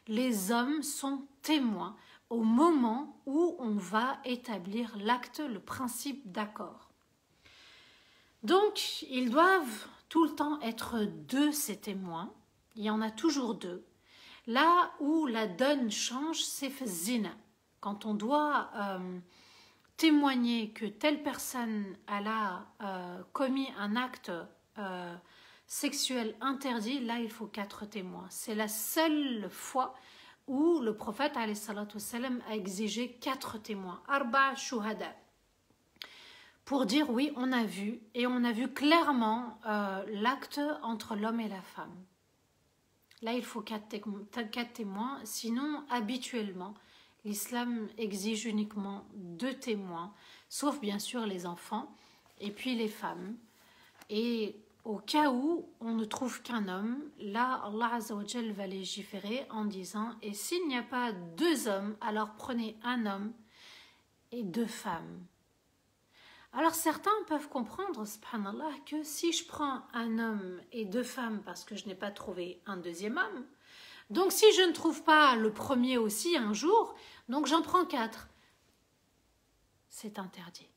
Les hommes sont témoins au moment où on va établir l'acte, le principe d'accord. Donc, ils doivent tout le temps être 2 ces témoins. Il y en a toujours 2. Là où la donne change, c'est zina. Quand on doit témoigner que telle personne elle a commis un acte sexuel interdit, là il faut 4 témoins. C'est la seule fois où le prophète alayhi salatu wassalam a exigé 4 témoins, arba shuhada, pour dire oui, on a vu, et on a vu clairement l'acte entre l'homme et la femme. Là, il faut 4 témoins, sinon, habituellement, l'islam exige uniquement 2 témoins, sauf bien sûr les enfants, et puis les femmes. Et au cas où on ne trouve qu'un homme, là, Allah Azza wa Jal va légiférer en disant « Et s'il n'y a pas 2 hommes, alors prenez un homme et 2 femmes. » Alors certains peuvent comprendre, subhanallah, que si je prends un homme et 2 femmes parce que je n'ai pas trouvé un 2e homme, donc si je ne trouve pas le premier aussi un jour, donc j'en prends 4. C'est interdit.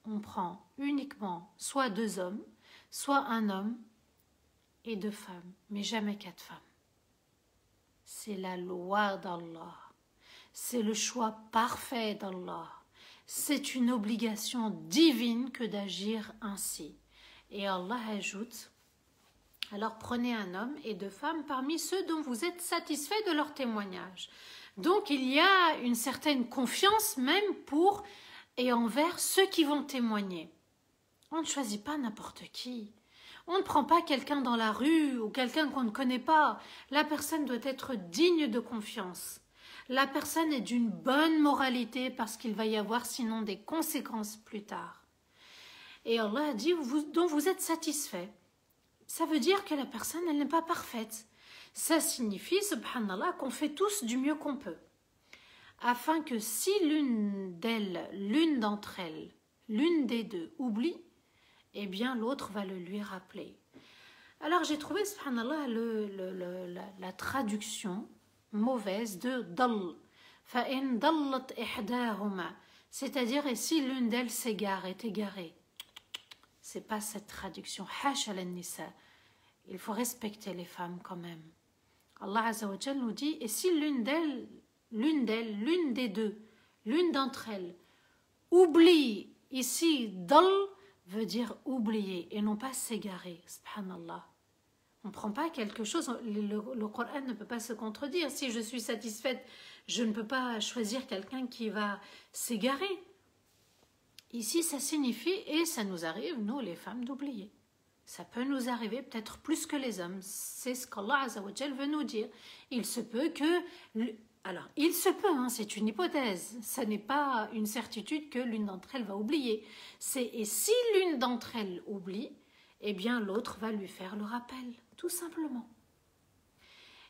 On prend uniquement soit 2 hommes, soit un homme et 2 femmes, mais jamais 4 femmes. C'est la loi d'Allah. C'est le choix parfait d'Allah. C'est une obligation divine que d'agir ainsi. Et Allah ajoute, alors prenez un homme et 2 femmes parmi ceux dont vous êtes satisfaits de leur témoignage. Donc il y a une certaine confiance même pour et envers ceux qui vont témoigner. On ne choisit pas n'importe qui. On ne prend pas quelqu'un dans la rue ou quelqu'un qu'on ne connaît pas. La personne doit être digne de confiance. La personne est d'une bonne moralité parce qu'il va y avoir sinon des conséquences plus tard. Et Allah a dit dont vous êtes satisfait. Ça veut dire que la personne, elle n'est pas parfaite. Ça signifie, subhanallah, qu'on fait tous du mieux qu'on peut. Afin que si l'une d'entre elles, l'une des 2 oublie, eh bien l'autre va le lui rappeler. Alors j'ai trouvé, subhanallah, la traduction mauvaise de dal. فَإِنْ ضَلَّتْ إِحْدَاهُمَا, c'est-à-dire, et si l'une d'elles s'égare, est égarée. C'est pas cette traduction. Hash al-nisa. Il faut respecter les femmes quand même. Allah Azza wa Jal nous dit, et si l'une des 2, l'une d'entre elles, oublie, ici, dal veut dire oublier et non pas s'égarer. Subhanallah. On ne prend pas quelque chose, le Coran ne peut pas se contredire. Si je suis satisfaite, je ne peux pas choisir quelqu'un qui va s'égarer. Ici, ça signifie, et ça nous arrive, nous les femmes, d'oublier. Ça peut nous arriver peut-être plus que les hommes. C'est ce qu'Allah Azza wa Jal veut nous dire. Il se peut que... Alors, il se peut, hein, c'est une hypothèse. Ça n'est pas une certitude que l'une d'entre elles va oublier. Et si l'une d'entre elles oublie, eh bien l'autre va lui faire le rappel, tout simplement.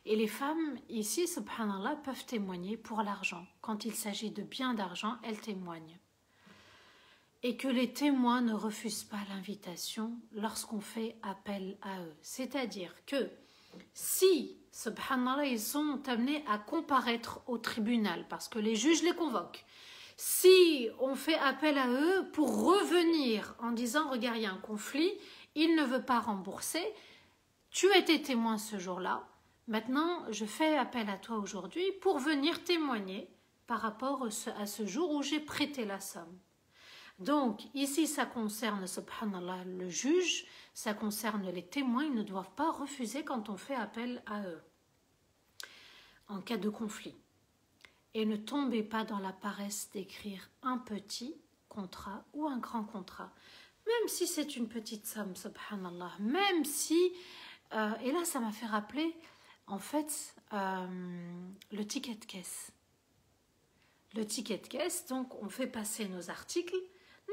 Et les femmes, ici, subhanallah, peuvent témoigner pour l'argent. Quand il s'agit de biens d'argent, elles témoignent. Et que les témoins ne refusent pas l'invitation lorsqu'on fait appel à eux. C'est-à-dire que si, subhanallah, ils sont amenés à comparaître au tribunal, parce que les juges les convoquent, si on fait appel à eux pour revenir en disant « Regarde, il y a un conflit, il ne veut pas rembourser, tu étais témoin ce jour-là, maintenant je fais appel à toi aujourd'hui pour venir témoigner par rapport à ce jour où j'ai prêté la somme. » Donc, ici, ça concerne, subhanallah, le juge, ça concerne les témoins, ils ne doivent pas refuser quand on fait appel à eux, en cas de conflit. Et ne tombez pas dans la paresse d'écrire un petit contrat ou un grand contrat, même si c'est une petite somme, subhanallah, même si, et là, ça m'a fait rappeler, en fait, le ticket de caisse. Le ticket de caisse, donc, on fait passer nos articles,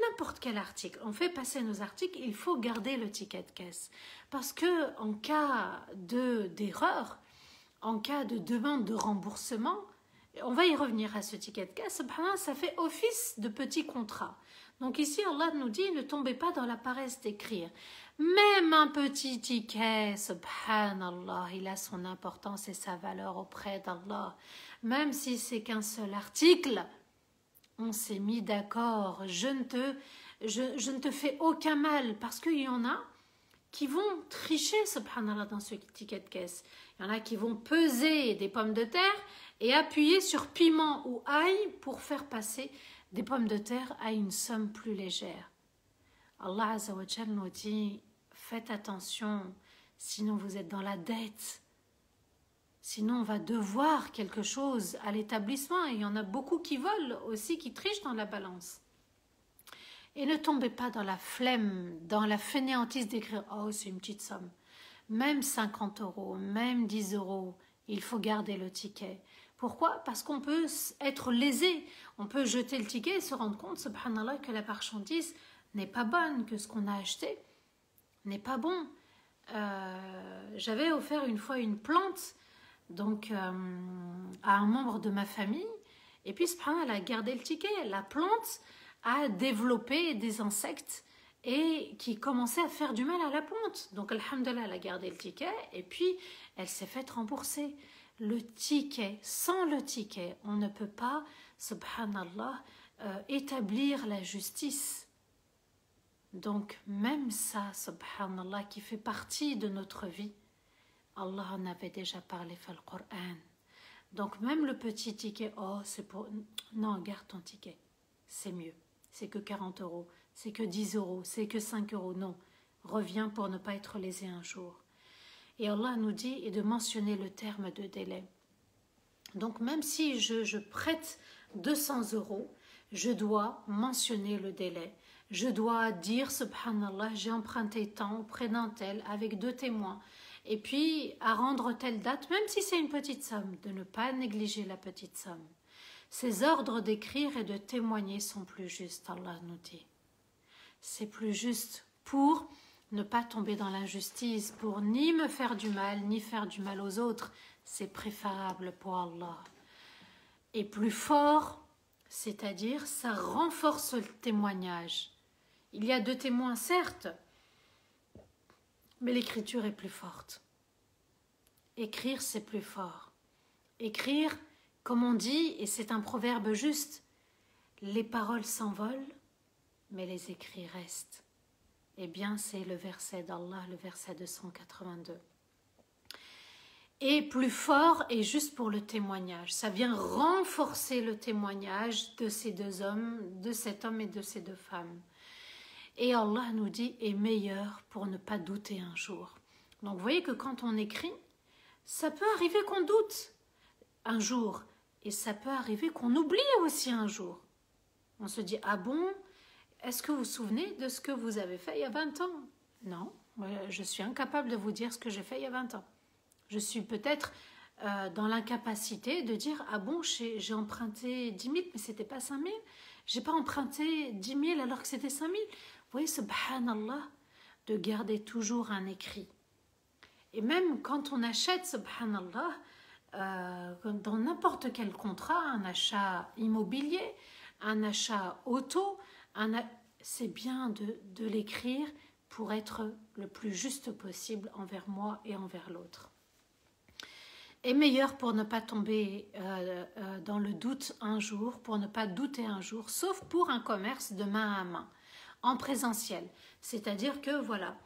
n'importe quel article, on fait passer nos articles, il faut garder le ticket de caisse. Parce que en cas d'erreur, en cas de demande de remboursement, on va y revenir à ce ticket de caisse, ça fait office de petit contrat. Donc ici, Allah nous dit, ne tombez pas dans la paresse d'écrire. Même un petit ticket, subhanallah, il a son importance et sa valeur auprès d'Allah. Même si c'est qu'un seul article, on s'est mis d'accord, je ne te fais aucun mal, parce qu'il y en a qui vont tricher, subhanallah, dans ce ticket de caisse. Il y en a qui vont peser des pommes de terre et appuyer sur piment ou ail pour faire passer des pommes de terre à une somme plus légère. Allah Azza wa Jal nous dit, faites attention, sinon vous êtes dans la dette. Sinon on va devoir quelque chose à l'établissement. Et il y en a beaucoup qui volent aussi, qui trichent dans la balance. Et ne tombez pas dans la flemme, dans la fainéantise d'écrire « Oh, c'est une petite somme ». Même 50 €, même 10 €, il faut garder le ticket. Pourquoi? Parce qu'on peut être lésé. On peut jeter le ticket et se rendre compte, subhanallah, que la marchandise n'est pas bonne, que ce qu'on a acheté n'est pas bon. J'avais offert une fois une plante donc, à un membre de ma famille. Et puis, subhanallah, elle a gardé le ticket. La plante a développé des insectes et qui commençaient à faire du mal à la plante. Donc, alhamdoulilah, elle a gardé le ticket et puis elle s'est faite rembourser. Le ticket, sans le ticket, on ne peut pas, subhanallah, établir la justice. Donc, même ça, subhanallah, qui fait partie de notre vie, Allah en avait déjà parlé dans le Coran. Donc, même le petit ticket, oh, c'est pour... Non, garde ton ticket, c'est mieux. C'est que 40 €, c'est que 10 €, c'est que 5 €. Non, reviens pour ne pas être lésé un jour. Et Allah nous dit et de mentionner le terme de délai. Donc même si je prête 200 €, je dois mentionner le délai. Je dois dire, subhanallah, j'ai emprunté tant auprès d'un tel avec 2 témoins. Et puis à rendre telle date, même si c'est une petite somme, de ne pas négliger la petite somme. Ces ordres d'écrire et de témoigner sont plus justes, Allah nous dit. C'est plus juste pour ne pas tomber dans l'injustice, pour ni me faire du mal, ni faire du mal aux autres. C'est préférable pour Allah. Et plus fort, c'est-à-dire ça renforce le témoignage. Il y a 2 témoins, certes, mais l'écriture est plus forte. Écrire, c'est plus fort. Écrire, comme on dit, et c'est un proverbe juste, les paroles s'envolent, mais les écrits restent. Eh bien, c'est le verset d'Allah, le verset 282. Et plus fort, et juste pour le témoignage, ça vient renforcer le témoignage de ces 2 hommes, de cet homme et de ces 2 femmes. Et Allah nous dit, est meilleur pour ne pas douter un jour. Donc, vous voyez que quand on écrit, ça peut arriver qu'on doute un jour, et ça peut arriver qu'on oublie aussi un jour. On se dit, ah bon, est-ce que vous vous souvenez de ce que vous avez fait il y a 20 ans? Non, je suis incapable de vous dire ce que j'ai fait il y a 20 ans. Je suis peut-être dans l'incapacité de dire, ah bon, j'ai emprunté 10 000, mais c'était pas 5 000. J'ai pas emprunté 10 000 alors que c'était 5 000. Vous voyez, subhanallah, de garder toujours un écrit. Et même quand on achète, subhanallah, dans n'importe quel contrat, un achat immobilier, un achat auto, c'est bien de l'écrire pour être le plus juste possible envers moi et envers l'autre. Et meilleur pour ne pas tomber dans le doute un jour, pour ne pas douter un jour, sauf pour un commerce de main à main, en présentiel. C'est-à-dire que voilà,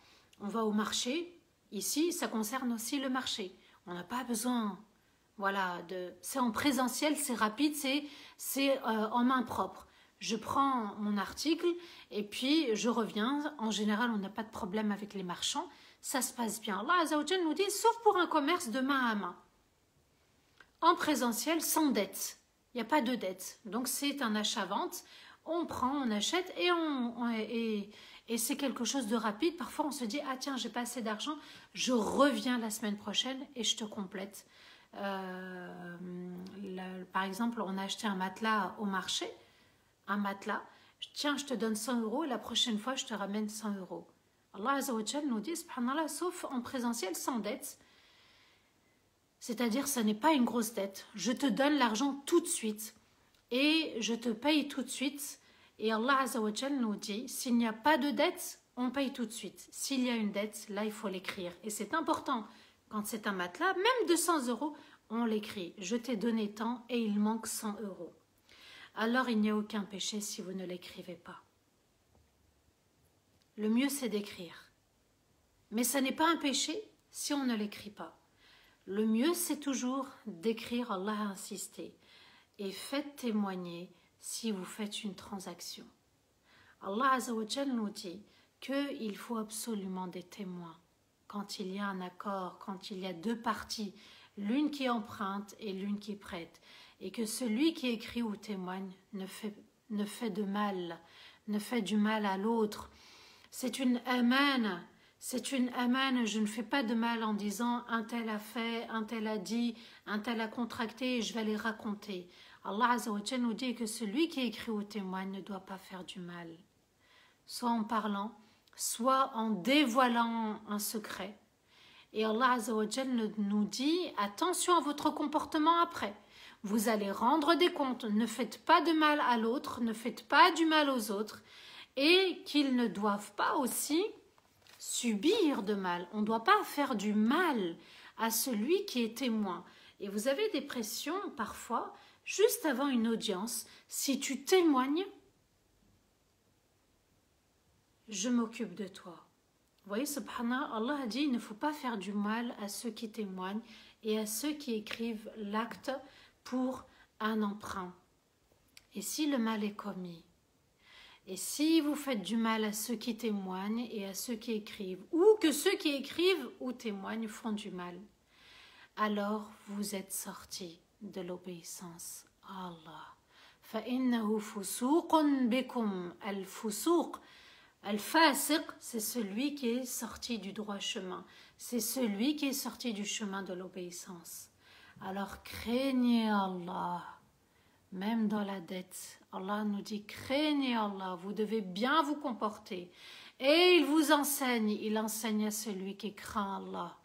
on va au marché, ici ça concerne aussi le marché. On n'a pas besoin, voilà, c'est en présentiel, c'est rapide, c'est en main propre. Je prends mon article et puis je reviens. En général, on n'a pas de problème avec les marchands. Ça se passe bien. Allah Azza wa Jal nous dit, sauf pour un commerce de main à main. En présentiel, sans dette. Il n'y a pas de dette. Donc, c'est un achat-vente. On prend, on achète et c'est quelque chose de rapide. Parfois, on se dit, ah tiens, j'ai pas assez d'argent. Je reviens la semaine prochaine et je te complète. Par exemple, on a acheté un matelas au marché. Un matelas, tiens, je te donne 100 € et la prochaine fois, je te ramène 100 €. Allah Azza wa Jal nous dit, subhanallah, sauf en présentiel, sans dette. C'est-à-dire, ça n'est pas une grosse dette. Je te donne l'argent tout de suite et je te paye tout de suite Et Allah Azza wa Jal nous dit, s'il n'y a pas de dette, on paye tout de suite. S'il y a une dette, là, il faut l'écrire. Et c'est important. Quand c'est un matelas, même 200 €, on l'écrit. Je t'ai donné tant et il manque 100 €. Alors, il n'y a aucun péché si vous ne l'écrivez pas. Le mieux, c'est d'écrire. Mais ce n'est pas un péché si on ne l'écrit pas. Le mieux, c'est toujours d'écrire, Allah a insisté. Et faites témoigner si vous faites une transaction. Allah Azza wa Jal nous dit qu'il faut absolument des témoins. Quand il y a un accord, quand il y a deux parties, l'une qui emprunte et l'une qui prête, et que celui qui écrit ou témoigne ne fait de mal, ne fait du mal à l'autre. C'est une amana, je ne fais pas de mal en disant un tel a fait, un tel a dit, un tel a contracté et je vais les raconter. Allah Azza wa Jal nous dit que celui qui écrit ou témoigne ne doit pas faire du mal, soit en parlant, soit en dévoilant un secret. Et Allah Azza wa Jal nous dit attention à votre comportement après. Vous allez rendre des comptes, ne faites pas de mal à l'autre, ne faites pas du mal aux autres, et qu'ils ne doivent pas aussi subir de mal. On ne doit pas faire du mal à celui qui est témoin. Et vous avez des pressions parfois, juste avant une audience, si tu témoignes, je m'occupe de toi. Vous voyez, subhanallah, Allah a dit il ne faut pas faire du mal à ceux qui témoignent et à ceux qui écrivent l'acte pour un emprunt. Et si le mal est commis, et si vous faites du mal à ceux qui témoignent et à ceux qui écrivent, ou que ceux qui écrivent ou témoignent font du mal, alors vous êtes sortis de l'obéissance à Allah. فَإِنَّهُ فُسُوقٌ بِكُمْ الْفُسُوق. Al-Fasiq, c'est celui qui est sorti du droit chemin. C'est celui qui est sorti du chemin de l'obéissance. Alors craignez Allah, même dans la dette. Allah nous dit craignez Allah, vous devez bien vous comporter. Et il vous enseigne, il enseigne à celui qui craint Allah.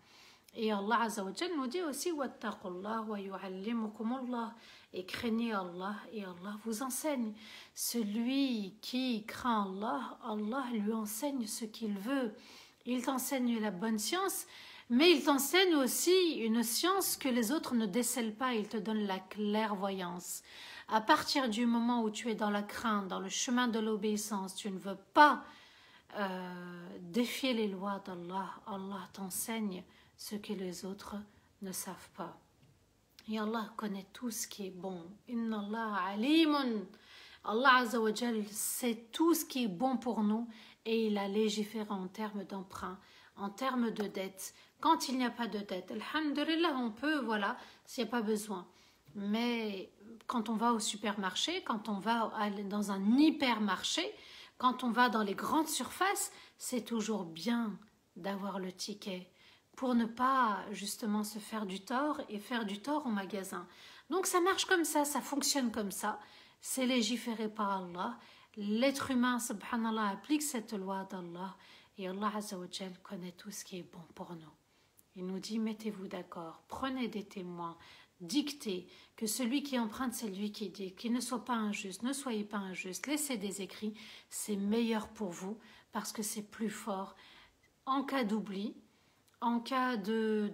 Et Allah Azza wa Jal nous dit aussi wattaqullah wa yu'allimukumullah. Et craignez Allah et Allah vous enseigne. Celui qui craint Allah, Allah lui enseigne ce qu'il veut. Il t'enseigne la bonne science, mais il t'enseigne aussi une science que les autres ne décèlent pas. Il te donne la clairvoyance. À partir du moment où tu es dans la crainte, dans le chemin de l'obéissance, tu ne veux pas défier les lois d'Allah. Allah t'enseigne ce que les autres ne savent pas. Et Allah connaît tout ce qui est bon. Inna Allah alimun. Allah Azza wa Jal sait tout ce qui est bon pour nous et il a légiféré en termes d'emprunt, en termes de dette. Quand il n'y a pas de dette, alhamdulillah, on peut, voilà, s'il n'y a pas besoin. Mais quand on va au supermarché, quand on va dans un hypermarché, quand on va dans les grandes surfaces, c'est toujours bien d'avoir le ticket pour ne pas justement se faire du tort et faire du tort au magasin. Donc ça marche comme ça fonctionne comme ça. C'est légiféré par Allah. L'être humain, subhanallah, applique cette loi d'Allah et Allah Azza wa Jal connaît tout ce qui est bon pour nous. Il nous dit mettez-vous d'accord, prenez des témoins, dictez, que celui qui emprunte c'est lui qui dit, qu'il ne soit pas injuste, ne soyez pas injuste, laissez des écrits, c'est meilleur pour vous parce que c'est plus fort. En cas d'oubli, en cas de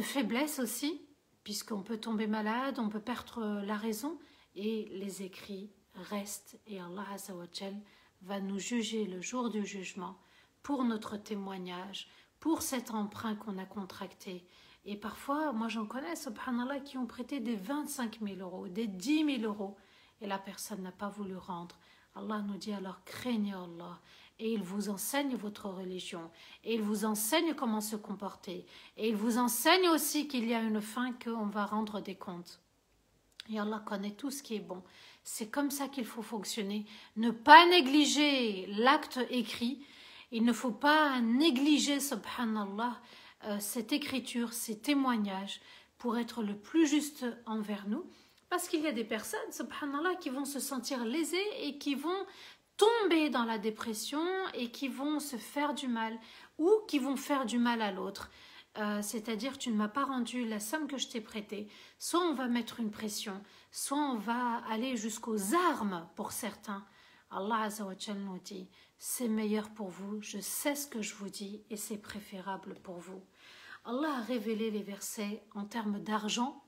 faiblesse aussi, puisqu'on peut tomber malade, on peut perdre la raison, et les écrits restent. Et Allah Azza wa Jal va nous juger le jour du jugement pour notre témoignage, pour cet emprunt qu'on a contracté. Et parfois, moi j'en connais, subhanallah, qui ont prêté des 25 000 €, des 10 000 €, et la personne n'a pas voulu rendre. Allah nous dit alors craignez Allah. Et il vous enseigne votre religion. Et il vous enseigne comment se comporter. Et il vous enseigne aussi qu'il y a une fin, qu'on va rendre des comptes. Et Allah connaît tout ce qui est bon. C'est comme ça qu'il faut fonctionner. Ne pas négliger l'acte écrit. Il ne faut pas négliger, subhanallah, cette écriture, ces témoignages, pour être le plus juste envers nous. Parce qu'il y a des personnes, subhanallah, qui vont se sentir lésées et qui vont tomber dans la dépression et qui vont se faire du mal ou qui vont faire du mal à l'autre. c'est-à-dire tu ne m'as pas rendu la somme que je t'ai prêtée. Soit on va mettre une pression, soit on va aller jusqu'aux armes pour certains. Allah Azza wa Jal nous dit, c'est meilleur pour vous, je sais ce que je vous dis et c'est préférable pour vous. Allah a révélé les versets en termes d'argent,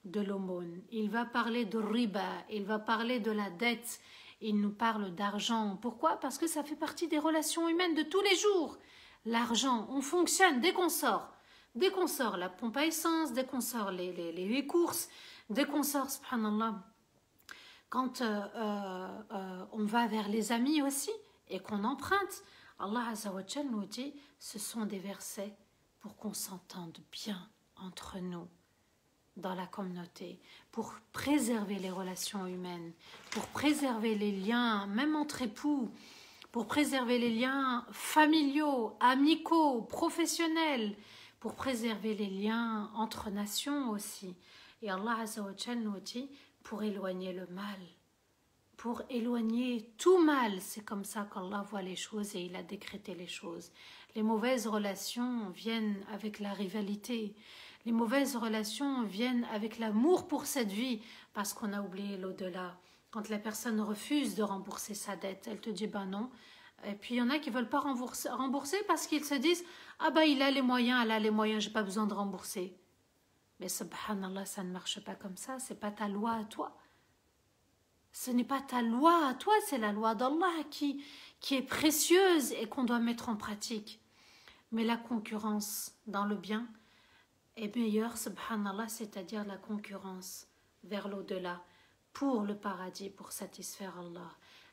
de l'aumône. Il va parler de riba, il va parler de la dette, il nous parle d'argent. Pourquoi? Parce que ça fait partie des relations humaines de tous les jours. L'argent, on fonctionne dès qu'on sort. Dès qu'on sort la pompe à essence, dès qu'on sort les courses, dès qu'on sort, subhanallah, quand on va vers les amis aussi et qu'on emprunte, Allah Azza wa Jal nous dit, ce sont des versets pour qu'on s'entende bien entre nous dans la communauté, pour préserver les relations humaines, pour préserver les liens, même entre époux, pour préserver les liens familiaux, amicaux, professionnels, pour préserver les liens entre nations aussi. Et Allah Azza wa Jal nous dit, pour éloigner le mal, pour éloigner tout mal. C'est comme ça qu'Allah voit les choses et il a décrété les choses. Les mauvaises relations viennent avec la rivalité. Les mauvaises relations viennent avec l'amour pour cette vie, parce qu'on a oublié l'au-delà. Quand la personne refuse de rembourser sa dette, elle te dit ben non. Et puis il y en a qui ne veulent pas rembourser parce qu'ils se disent ah ben il a les moyens, elle a les moyens, j'ai pas besoin de rembourser. Mais subhanallah, ça ne marche pas comme ça, c'est pas ta loi à toi. Ce n'est pas ta loi à toi, c'est la loi d'Allah qui est précieuse et qu'on doit mettre en pratique. Mais la concurrence dans le bien est meilleure, subhanallah, c'est-à-dire la concurrence vers l'au-delà, pour le paradis, pour satisfaire Allah.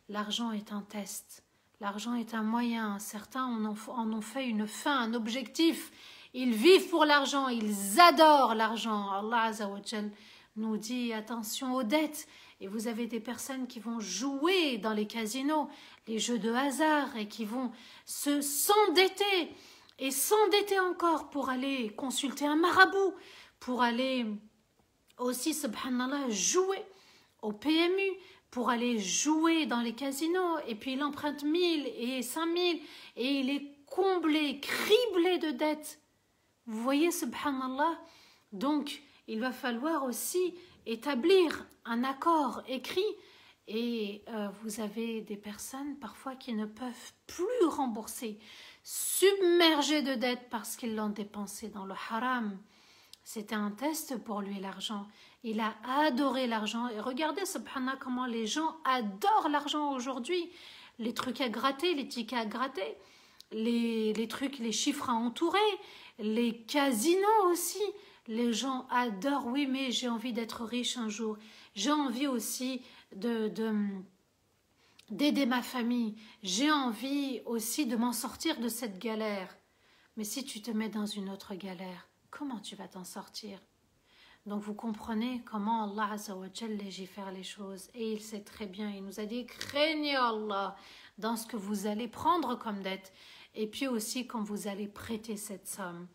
L'argent est un test, l'argent est un moyen. Certains en ont fait une fin, un objectif. Ils vivent pour l'argent, ils adorent l'argent. Allah Azza wa Jal nous dit attention aux dettes. Et vous avez des personnes qui vont jouer dans les casinos, les jeux de hasard, et qui vont s'endetter et s'endetter encore pour aller consulter un marabout, pour aller aussi, subhanallah, jouer au PMU, pour aller jouer dans les casinos. Et puis il emprunte 1000 et 5000 et il est comblé, criblé de dettes. Vous voyez, subhanallah. Donc, il va falloir aussi établir un accord écrit. Et vous avez des personnes parfois qui ne peuvent plus rembourser, submergées de dettes parce qu'ils l'ont dépensé dans le haram. C'était un test pour lui, l'argent. Il a adoré l'argent. Et regardez, subhanallah, comment les gens adorent l'argent aujourd'hui. Les trucs à gratter, les tickets à gratter, les trucs, les chiffres à entourer, les casinos aussi. Les gens adorent, oui, mais j'ai envie d'être riche un jour. J'ai envie aussi d'aider ma famille. J'ai envie aussi de m'en sortir de cette galère. Mais si tu te mets dans une autre galère, comment tu vas t'en sortir? Donc vous comprenez comment Allah Azza wa Jal légifère les choses. Et il sait très bien, il nous a dit, craignez Allah dans ce que vous allez prendre comme dette. Et puis aussi quand vous allez prêter cette somme.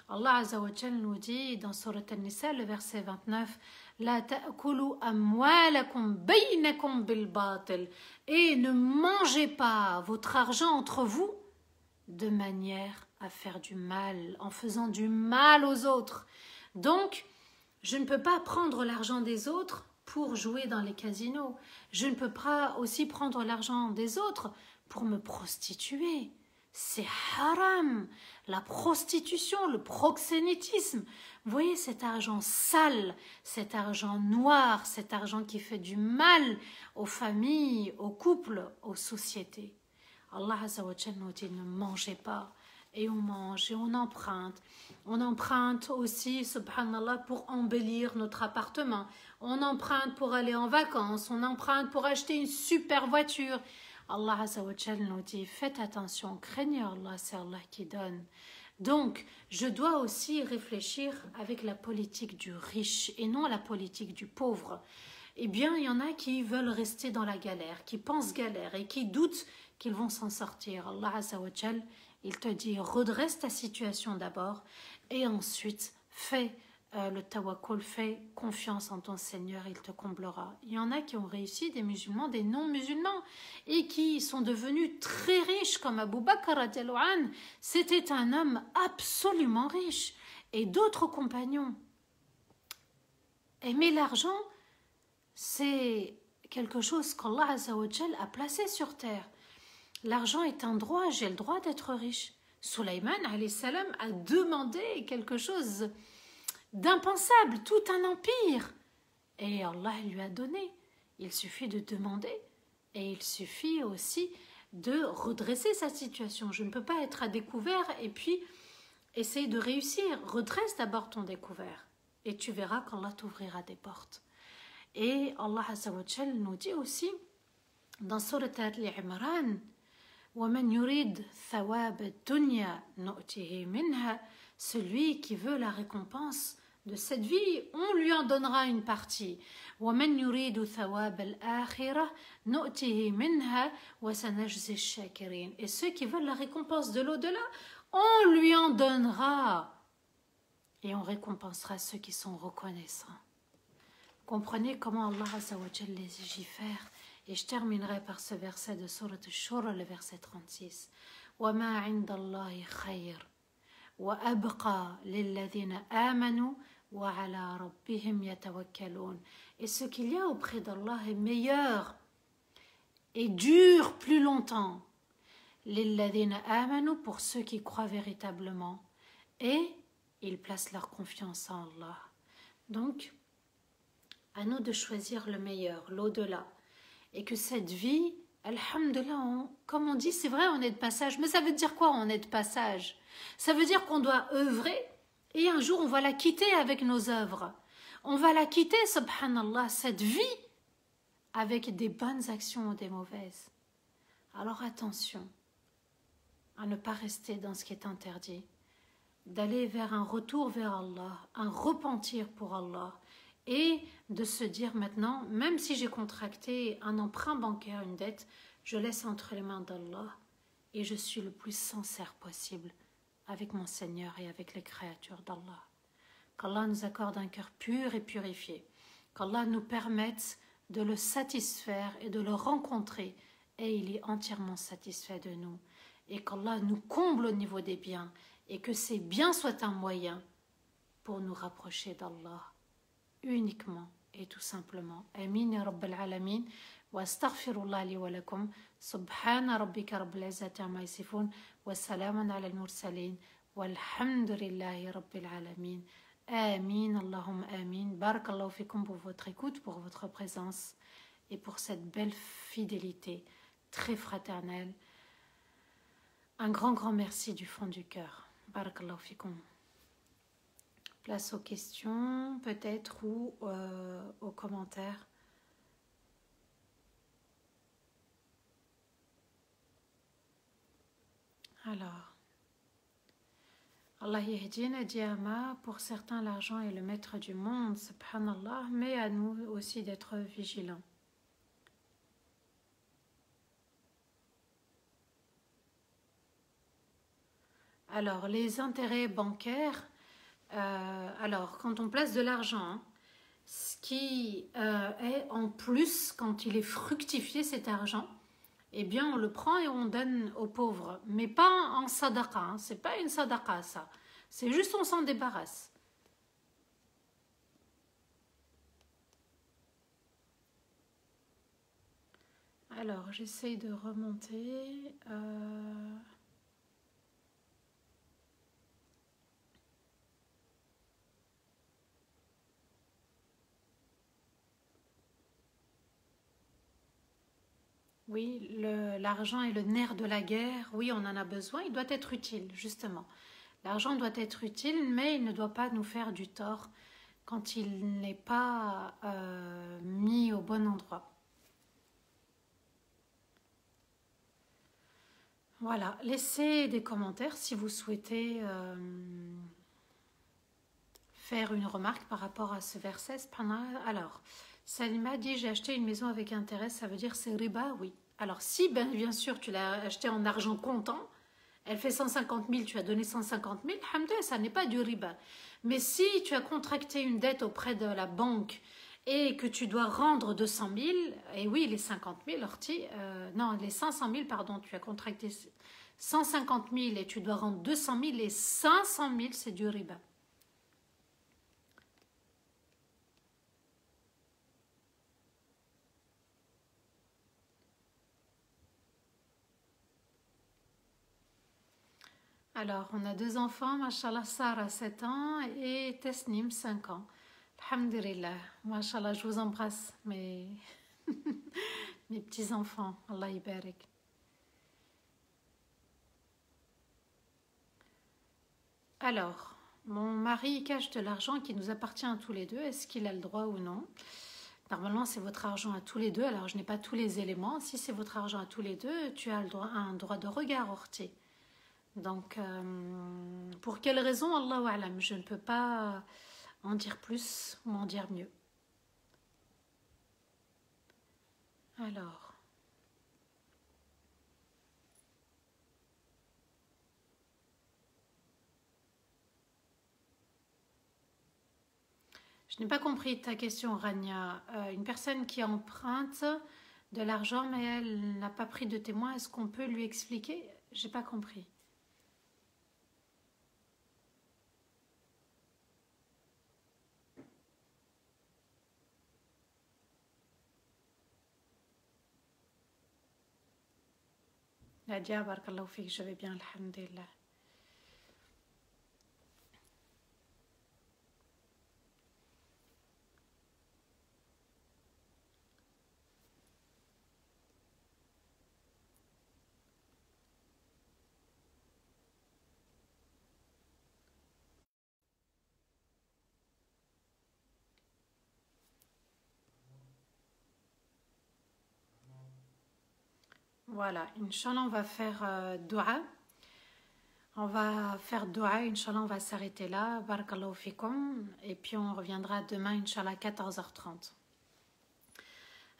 Allah Azza wa Jal nous dit dans Surat An-Nisa, le verset 29, La ta'kulu amwalakum baynakum bil batil. Et ne mangez pas votre argent entre vous de manière à faire du mal, en faisant du mal aux autres. Donc, je ne peux pas prendre l'argent des autres pour jouer dans les casinos. Je ne peux pas aussi prendre l'argent des autres pour me prostituer. C'est haram. La prostitution, le proxénétisme. Vous voyez cet argent sale, cet argent noir, cet argent qui fait du mal aux familles, aux couples, aux sociétés. Allah Azza wa Jal nous dit ne mangez pas. Et on mange et on emprunte. On emprunte aussi, subhanallah, pour embellir notre appartement. On emprunte pour aller en vacances. On emprunte pour acheter une super voiture. Allah Azza wa Jal nous dit, faites attention, craignez Allah, c'est Allah qui donne. Donc, je dois aussi réfléchir avec la politique du riche et non la politique du pauvre. Eh bien, il y en a qui veulent rester dans la galère, qui pensent galère et qui doutent qu'ils vont s'en sortir. Allah Azza wa Jal, il te dit, redresse ta situation d'abord et ensuite fais le tawakkul, fais confiance en ton Seigneur, il te comblera. Il y en a qui ont réussi, des musulmans, des non-musulmans, et qui sont devenus très riches, comme Abu Bakr radiallahu anhu. C'était un homme absolument riche. et d'autres compagnons. Aimer l'argent, c'est quelque chose qu'Allah Azza wa Jal a placé sur terre. L'argent est un droit, j'ai le droit d'être riche. Sulaiman alayhi salam a demandé quelque chose d'impensable, tout un empire. Et Allah lui a donné. Il suffit de demander et il suffit aussi de redresser sa situation. Je ne peux pas être à découvert et puis essayer de réussir. Redresse d'abord ton découvert et tu verras qu'Allah t'ouvrira des portes. Et Allah Azza wa Jal nous dit aussi dans Surat Al-Imran, وَمَنْ يُرِيدْ ثَوَابَ الدُّنْيَا نُؤْتِهِ مِنْهَا, celui qui veut la récompense de cette vie, on lui en donnera une partie. وَمَنْ يُرِيدُ ثَوَابَ الْآخِرَةِ نُؤْتِهِ مِنْهَا وَسَنَجْزِي الشَّاكِرِينَ. Et ceux qui veulent la récompense de l'au-delà, on lui en donnera. Et on récompensera ceux qui sont reconnaissants. Comprenez comment Allah Azza wa Jal légifère. Et je terminerai par ce verset de Surat Al-Shura, le verset 36. وَمَا عِنْدَ اللَّهِ خَيْرٌ وَأَبْقَى لِلَّذِينَ آمَنُوا وَعَلَى رَبِّهِمْ يَتَوَكَّلُونَ. Et ce qu'il y a auprès d'Allah est meilleur et dure plus longtemps. لِلَّذِينَ آمَنُوا, pour ceux qui croient véritablement. Et ils placent leur confiance en Allah. Donc, à nous de choisir le meilleur, l'au-delà. Et que cette vie, alhamdoulilah, comme on dit, c'est vrai, on est de passage. Mais ça veut dire quoi, on est de passage? Ça veut dire qu'on doit œuvrer et un jour on va la quitter avec nos œuvres. On va la quitter, subhanallah, cette vie, avec des bonnes actions ou des mauvaises. Alors attention à ne pas rester dans ce qui est interdit, d'aller vers un retour vers Allah, un repentir pour Allah. Et de se dire maintenant, même si j'ai contracté un emprunt bancaire, une dette, je laisse entre les mains d'Allah et je suis le plus sincère possible avec mon Seigneur et avec les créatures d'Allah. Qu'Allah nous accorde un cœur pur et purifié. Qu'Allah nous permette de le satisfaire et de le rencontrer et il est entièrement satisfait de nous. Et qu'Allah nous comble au niveau des biens et que ces biens soient un moyen pour nous rapprocher d'Allah. Uniquement et tout simplement. Amin ya Rabbal Alamin. Wa astaghfirullah li wa lakum. Subhana rabbika rabbil izzati amma yasifun. Wa salamun ala al-mursalin. Walhamdulillahi Rabbil Alamin. Amin. Allahumma amin. Barakallahu fikum pour votre écoute, pour votre présence et pour cette belle fidélité très fraternelle. Un grand merci du fond du cœur. Barakallahu fikum. Place aux questions, peut-être, ou aux commentaires. Alors, Allah yahdina diyama, pour certains l'argent est le maître du monde, subhanallah, mais à nous aussi d'être vigilants. Alors, les intérêts bancaires, alors, quand on place de l'argent, ce qui est en plus, quand il est fructifié cet argent, eh bien on le prend et on donne aux pauvres, mais pas en sadaqa, hein. C'est pas une sadaqa ça, c'est juste on s'en débarrasse. Alors, j'essaye de remonter. Oui, l'argent est le nerf de la guerre. Oui, on en a besoin. Il doit être utile, justement. L'argent doit être utile, mais il ne doit pas nous faire du tort quand il n'est pas mis au bon endroit. Voilà, laissez des commentaires si vous souhaitez faire une remarque par rapport à ce verset. Alors, Salima dit, j'ai acheté une maison avec intérêt, ça veut dire c'est riba? Oui. Alors si, bien sûr, tu l'as acheté en argent comptant, elle fait 150 000, tu as donné 150 000, alhamdoulilah, ça n'est pas du riba. Mais si tu as contracté une dette auprès de la banque et que tu dois rendre 200 000, et oui, les 50 000, non, les 500 000, pardon, tu as contracté 150 000 et tu dois rendre 200 000, les 500 000, c'est du riba. Alors, on a deux enfants, Mashallah, Sarah 7 ans et Tesnim 5 ans. Alhamdulillah, Mashallah, je vous embrasse, mes petits-enfants. Allah barik. Alors, mon mari cache de l'argent qui nous appartient à tous les deux. Est-ce qu'il a le droit ou non? Normalement, c'est votre argent à tous les deux. Alors, je n'ai pas tous les éléments. Si c'est votre argent à tous les deux, tu as un droit de regard, Orti. Donc, pour quelle raison, Allahu A'lam, je ne peux pas en dire plus ou en dire mieux. Alors, je n'ai pas compris ta question, Rania. Une personne qui emprunte de l'argent, mais elle n'a pas pris de témoin, est-ce qu'on peut lui expliquer? J'ai pas compris. Nadia, barakallahu fik, je vais bien, alhamdulillah. Voilà, Inch'Allah, on va faire dua. On va faire dua, Inch'Allah, on va s'arrêter là. Barakallahu fikum. Et puis on reviendra demain, Inch'Allah, 14h30.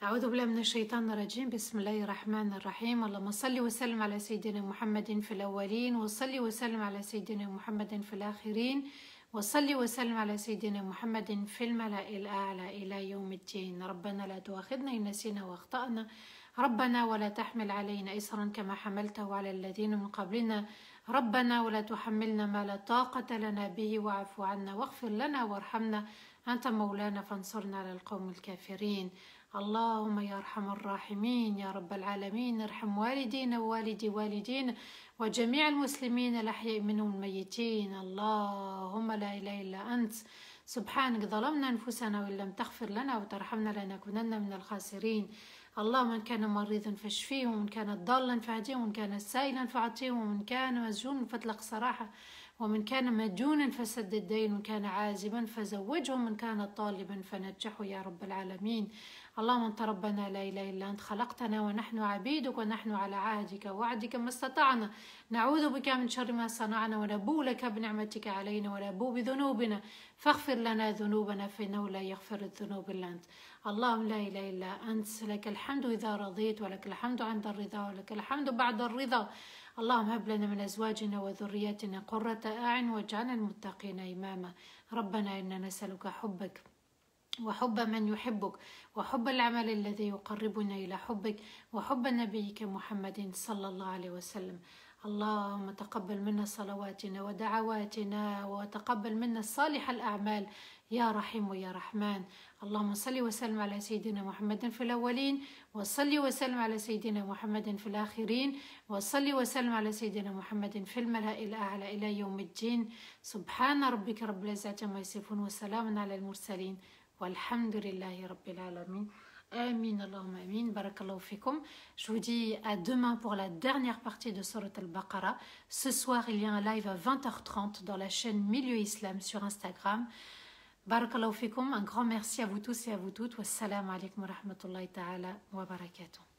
أعوذ بالله من الشيطان الرجيم بسم الله الرحمن الرحيم اللهم صل وسلم على سيدنا محمد في الأولين وصل وسلم على سيدنا محمد في الآخرين وصل وسلم على سيدنا محمد في الملأ الأعلى إلى يوم الدين ربنا لا تؤاخذنا إن نسينا وأخطأنا ربنا ولا تحمل علينا إصرا كما حملته على الذين من قبلنا ربنا ولا تحملنا ما لا طاقة لنا به واعف عنا واغفر لنا وارحمنا أنت مولانا فانصرنا على القوم الكافرين اللهم يا أرحم الراحمين يا رب العالمين ارحم والدينا ووالدي والدينا وجميع المسلمين الأحياء منهم الميتين اللهم لا إله إلا أنت سبحانك ظلمنا أنفسنا وإن لم تغفر لنا وترحمنا لنكونن من الخاسرين اللهم من كان مريضا فاشفيه ومن كان ضالا فهديه ومن كان سائلا فأعطيه ومن كان مسجونا فاطلق سراحه ومن كان مديونا فسد الدين ومن كان عازبا فزوجه ومن كان طالبا فنجحه يا رب العالمين اللهم انت ربنا لا اله الا انت خلقتنا ونحن عبيدك ونحن على عهدك ووعدك ما استطعنا نعوذ بك من شر ما صنعنا ونبوء لك بنعمتك علينا ونبوء بذنوبنا فاغفر لنا ذنوبنا فانه لا يغفر الذنوب الا انت اللهم لا اله الا انت لك الحمد اذا رضيت ولك الحمد عند الرضا ولك الحمد بعد الرضا اللهم هب لنا من أزواجنا وذرياتنا قرة أعين واجعلنا المتقين إماما ربنا إنا نسألك حبك وحب من يحبك وحب العمل الذي يقربنا إلى حبك وحب نبيك محمد صلى الله عليه وسلم اللهم تقبل منا صلواتنا ودعواتنا وتقبل منا صالح الأعمال يا رحيم ويا رحمن اللهم صل وسلم على سيدنا محمد في الأولين وصل وسلم على سيدنا محمد في الآخرين وصل وسلم على سيدنا محمد في الملأ الأعلى إلى يوم الدين سبحان ربك رب العزة عما يصفون وسلام على المرسلين والحمد لله رب العالمين Amin, Allahumma amin, barakallahu fikum. Je vous dis à demain pour la dernière partie de Surat al-Baqarah. Ce soir, il y a un live à 20h30 dans la chaîne Milieu Islam sur Instagram. Barakallahu fikum, un grand merci à vous tous et à vous toutes. Wassalamu alaikum wa rahmatullahi ta'ala wa barakatuh.